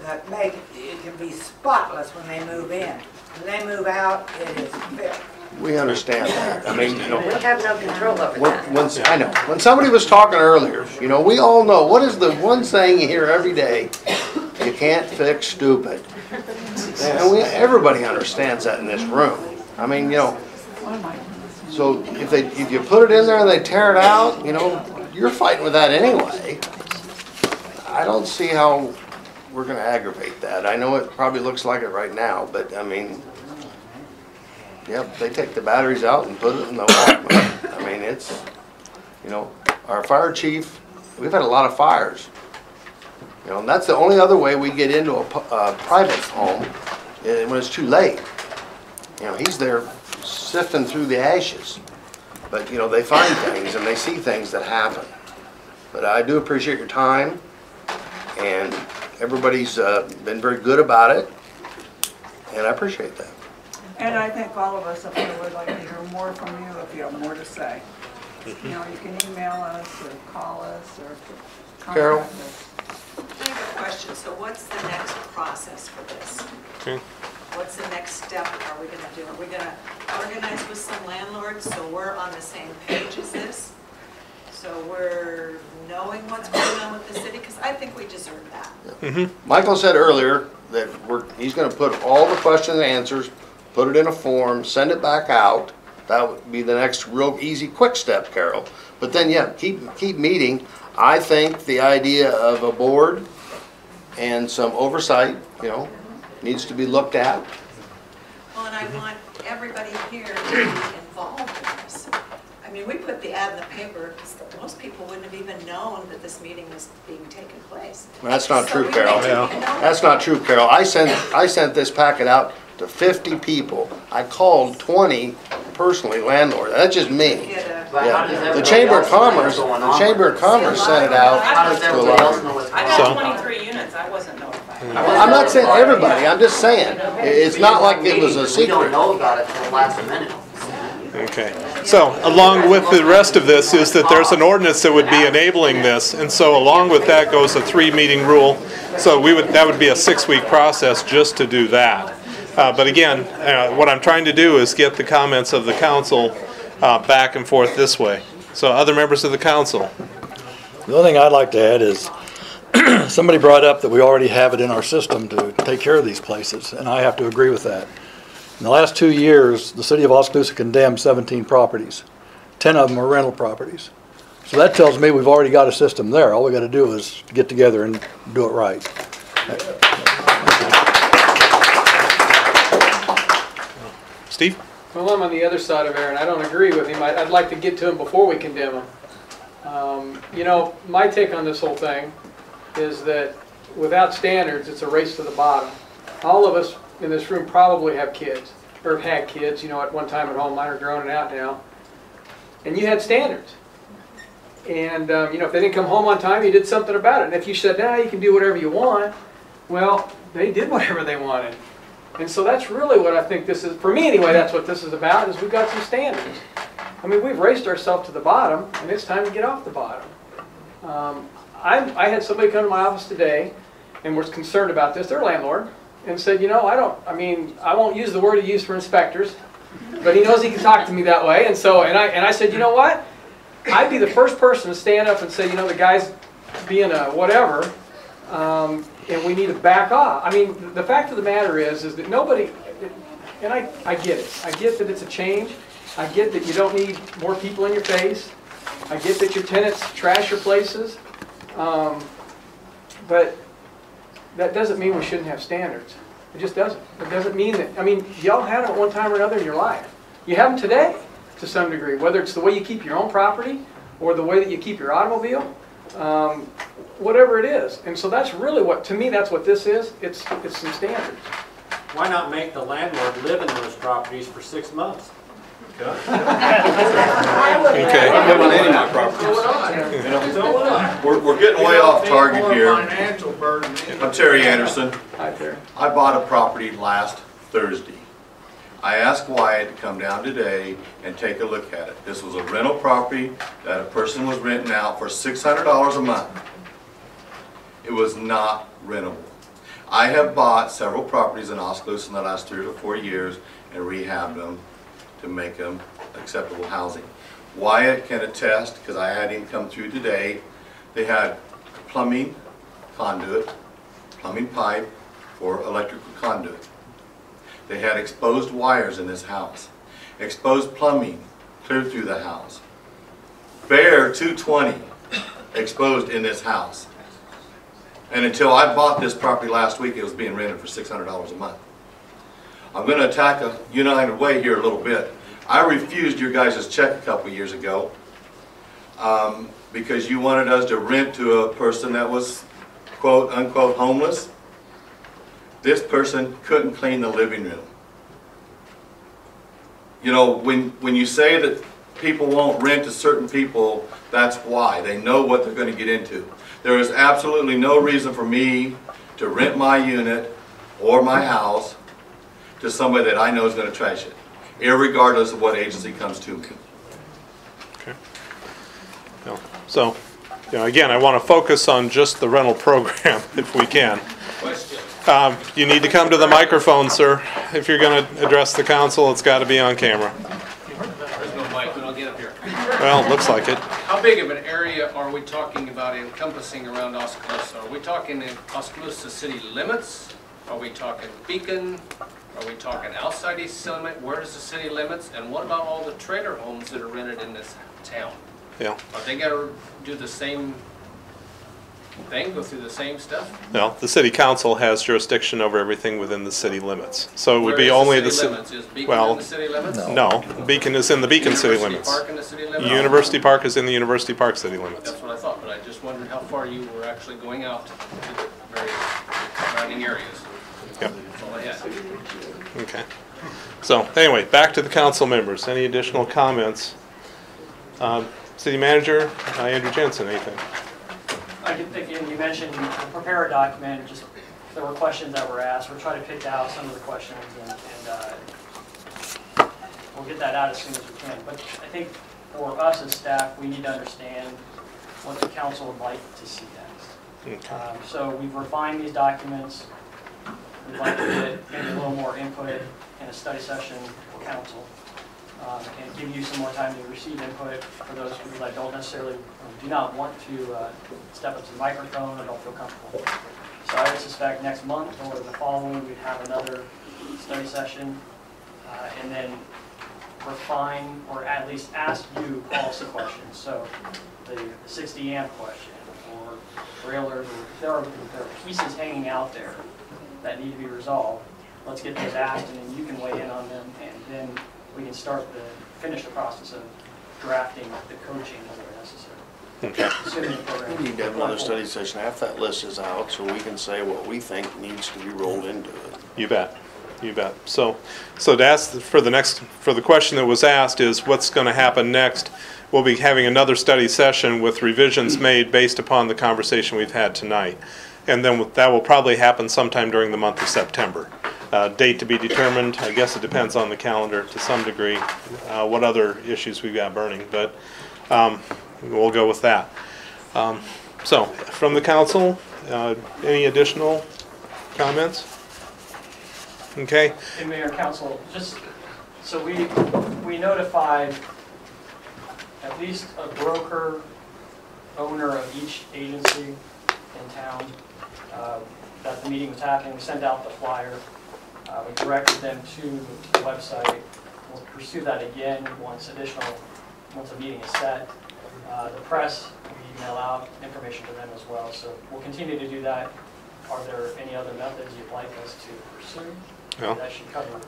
[SPEAKER 3] that make it can be spotless when they move in. When they move out, it is filth.
[SPEAKER 5] We understand that. I mean, you know,
[SPEAKER 20] We have no control over that.
[SPEAKER 5] I know. When somebody was talking earlier, you know, we all know, what is the one saying you hear every day? You can't fix stupid. And everybody understands that in this room. I mean, you know, so if you put it in there and they tear it out, you know, you're fighting with that anyway. I don't see how we're gonna aggravate that. I know it probably looks like it right now, but I mean, yep, they take the batteries out and put it in the Walkman. I mean, it's, you know, our fire chief, we've had a lot of fires. You know, and that's the only other way we get into a private home, when it's too late. You know, he's there sifting through the ashes. But, you know, they find things and they see things that happen. But I do appreciate your time, and everybody's been very good about it, and I appreciate that.
[SPEAKER 7] And I think all of us up here would like to hear more from you if you have more to say. You know, you can email us or call us or
[SPEAKER 5] Carol?
[SPEAKER 7] contact us.
[SPEAKER 13] I have a question. So what's the next process for this?
[SPEAKER 1] Okay.
[SPEAKER 13] What's the next step are we going to do? Are we going to organize with some landlords so we're on the same page as this? So we're knowing what's going on with the city? Because I think we deserve that.
[SPEAKER 5] Michael said earlier that he's going to put all the questions and answers, put it in a form, send it back out. That would be the next real easy, quick step, Carol. But then, yeah, keep meeting. I think the idea of a board and some oversight, you know, needs to be looked at.
[SPEAKER 13] Well, and I want everybody here to be involved in this. I mean, we put the ad in the paper, most people wouldn't have even known that this meeting was being taken place.
[SPEAKER 5] That's not
[SPEAKER 13] So
[SPEAKER 5] true,
[SPEAKER 13] we
[SPEAKER 5] Carol.
[SPEAKER 13] need to be known.
[SPEAKER 5] That's not true, Carol. I sent this packet out to 50 people. I called 20 personally landlords. That's just me. Yeah. The Chamber of Commerce sent it out to a lot of people.
[SPEAKER 23] I got 23 units, I wasn't notified.
[SPEAKER 5] I'm not saying everybody, I'm just saying, it's not like it was a secret.
[SPEAKER 23] We don't know about it till the last minute.
[SPEAKER 1] Okay. So along with the rest of this is that there's an ordinance that would be enabling this, and so along with that goes a 3-meeting rule. So that would be a 6-week process just to do that. But again, what I'm trying to do is get the comments of the council back and forth this way. So other members of the council.
[SPEAKER 24] The only thing I'd like to add is somebody brought up that we already have it in our system to take care of these places, and I have to agree with that. In the last 2 years, the City of Oskaloosa condemned 17 properties. 10 of them are rental properties. So that tells me we've already got a system there. All we got to do is get together and do it right.
[SPEAKER 1] Steve?
[SPEAKER 4] Well, I'm on the other side of Aaron. I don't agree with him. I'd like to get to him before we condemn him. You know, my take on this whole thing is that without standards, it's a race to the bottom. All of us in this room probably have kids, or have had kids, you know, at one time at home. Mine are grown and out now. And you had standards. And, you know, if they didn't come home on time, you did something about it. And if you said, nah, you can do whatever you want, well, they did whatever they wanted. And so that's really what I think this is, for me anyway, that's what this is about, is we've got some standards. I mean, we've raced ourselves to the bottom, and it's time to get off the bottom. I had somebody come to my office today and was concerned about this, their landlord, and said, you know, I won't use the word he used for inspectors, but he knows he can talk to me that way. And so, and I said, you know what? I'd be the first person to stand up and say, you know, the guy's being a whatever, and we need to back off. I mean, the fact of the matter is that nobody, and I get it. I get that it's a change. I get that you don't need more people in your face. I get that your tenants trash your places. But that doesn't mean we shouldn't have standards. It just doesn't. It doesn't mean that, I mean, y'all had them at one time or another in your life. You have them today to some degree, whether it's the way you keep your own property or the way that you keep your automobile, whatever it is. And so that's really what, to me, that's what this is. It's some standards.
[SPEAKER 12] Why not make the landlord live in those properties for 6 months?
[SPEAKER 9] Okay.
[SPEAKER 12] I live on any of my properties.
[SPEAKER 9] You know, we're getting way off target here. I'm Terry Anderson.
[SPEAKER 4] Hi, Terry.
[SPEAKER 9] I bought a property last Thursday.
[SPEAKER 10] I asked Wyatt to come down today and take a look at it. This was a rental property that a person was renting out for $600 a month. It was not rentable. I have bought several properties in Oskaloosa in the last 3 to 4 years and rehabbed them to make them acceptable housing. Wyatt can attest, because I had him come through today. They had plumbing conduit, plumbing pipe for electrical conduit. They had exposed wires in this house, exposed plumbing clear through the house. Bare 220 exposed in this house. And until I bought this property last week, it was being rented for $600 a month. I'm going to attack a United Way here a little bit. I refused your guys' check a couple years ago because you wanted us to rent to a person that was quote unquote homeless. This person couldn't clean the living room. You know, when you say that people won't rent to certain people, that's why. They know what they're going to get into. There is absolutely no reason for me to rent my unit or my house to somebody that I know is going to trash it, irregardless of what agency comes to me.
[SPEAKER 1] Okay. No. So, you know, again, I want to focus on just the rental program if we can. You need to come to the microphone, sir. If you're going to address the council, it's got to be on camera.
[SPEAKER 14] There's no mic, but I'll get up here.
[SPEAKER 1] Well, it looks like it.
[SPEAKER 14] How big of an area are we talking about encompassing around Oskaloosa? Are we talking in Oskaloosa city limits? Are we talking Beacon? Are we talking outside East Settlement? Where is the city limits? And what about all the trailer homes that are rented in this town?
[SPEAKER 1] Yeah.
[SPEAKER 14] Are they going to do the same thing, go through the same stuff?
[SPEAKER 1] Well, the city council has jurisdiction over everything within the city limits. So it would be only the city
[SPEAKER 14] limits. Is Beacon
[SPEAKER 1] well,
[SPEAKER 14] in the city limits?
[SPEAKER 1] No, Beacon is in the Beacon city limits.
[SPEAKER 14] University Park in the city limits?
[SPEAKER 1] University Park is in the University Park city limits.
[SPEAKER 14] That's what I thought, but I just wondered how far you were actually going out to the various surrounding areas.
[SPEAKER 1] Yep.
[SPEAKER 14] That's all I had.
[SPEAKER 1] Okay. So anyway, back to the council members. Any additional comments? City Manager, Andrew Jensen, anything?
[SPEAKER 2] I did think, and you mentioned prepare a document, just there were questions that were asked. We're trying to pick out some of the questions and we'll get that out as soon as we can. But I think for us as staff, we need to understand what the council would like to see next.
[SPEAKER 1] Okay.
[SPEAKER 2] So we've refined these documents. We'd like to get maybe a little more input in a study session for council. And give you some more time to receive input for those people that don't necessarily, do not want to step up to the microphone or don't feel comfortable. So I would suspect next month or the following we'd have another study session and then refine or at least ask you policy questions. So the 60 amp question or trailers, or there are pieces hanging out there that need to be resolved. Let's get those asked and then you can weigh in on them and then we can finish the process of drafting the code changes that are necessary.
[SPEAKER 1] Okay.
[SPEAKER 5] We need to have another study session after that list is out so we can say what we think needs to be rolled into it.
[SPEAKER 1] You bet. You bet. So to ask for the question that was asked is what's going to happen next. We'll be having another study session with revisions made based upon the conversation we've had tonight. And then that will probably happen sometime during the month of September. Date to be determined. I guess it depends on the calendar to some degree, what other issues we've got burning, but we'll go with that. So, from the council, any additional comments? Okay.
[SPEAKER 2] Hey, Mayor, Council, just so we notified at least a broker, owner of each agency in town that the meeting was happening. We sent out the flyer. We directed them to the website. We'll pursue that again once a meeting is set. The press, we email out information to them as well. So we'll continue to do that. Are there any other methods you'd like us to pursue?
[SPEAKER 1] No.
[SPEAKER 2] That should cover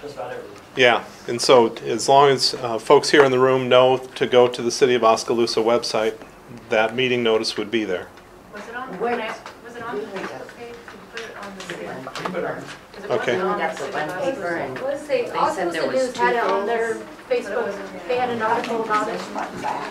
[SPEAKER 2] just about everything.
[SPEAKER 1] Yeah, and so as long as folks here in the room know to go to the City of Oskaloosa website, that meeting notice would be there.
[SPEAKER 15] Was it on the Facebook page? Did you put it on the city?
[SPEAKER 1] Okay.
[SPEAKER 15] Was the Oskaloosa News had it on their Facebook, they had an article about it.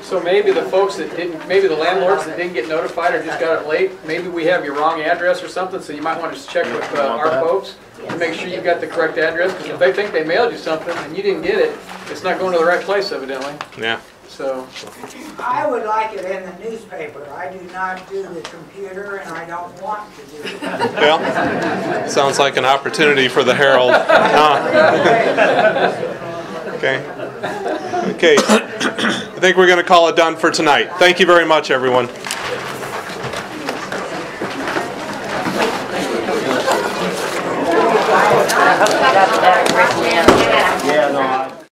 [SPEAKER 4] So maybe the folks that didn't, maybe the landlords that didn't get notified or just got it late, maybe we have your wrong address or something, so you might want to just check with our folks. to make sure you got the correct address, because if they think they mailed you something and you didn't get it, it's not going to the right place evidently.
[SPEAKER 1] Yeah.
[SPEAKER 4] So,
[SPEAKER 3] I would like it in the newspaper. I do not do the computer and I don't want to do it.
[SPEAKER 1] Well, sounds like an opportunity for the Herald. Okay. Okay. I think we're going to call it done for tonight. Thank you very much, everyone.
[SPEAKER 20] Yeah, no,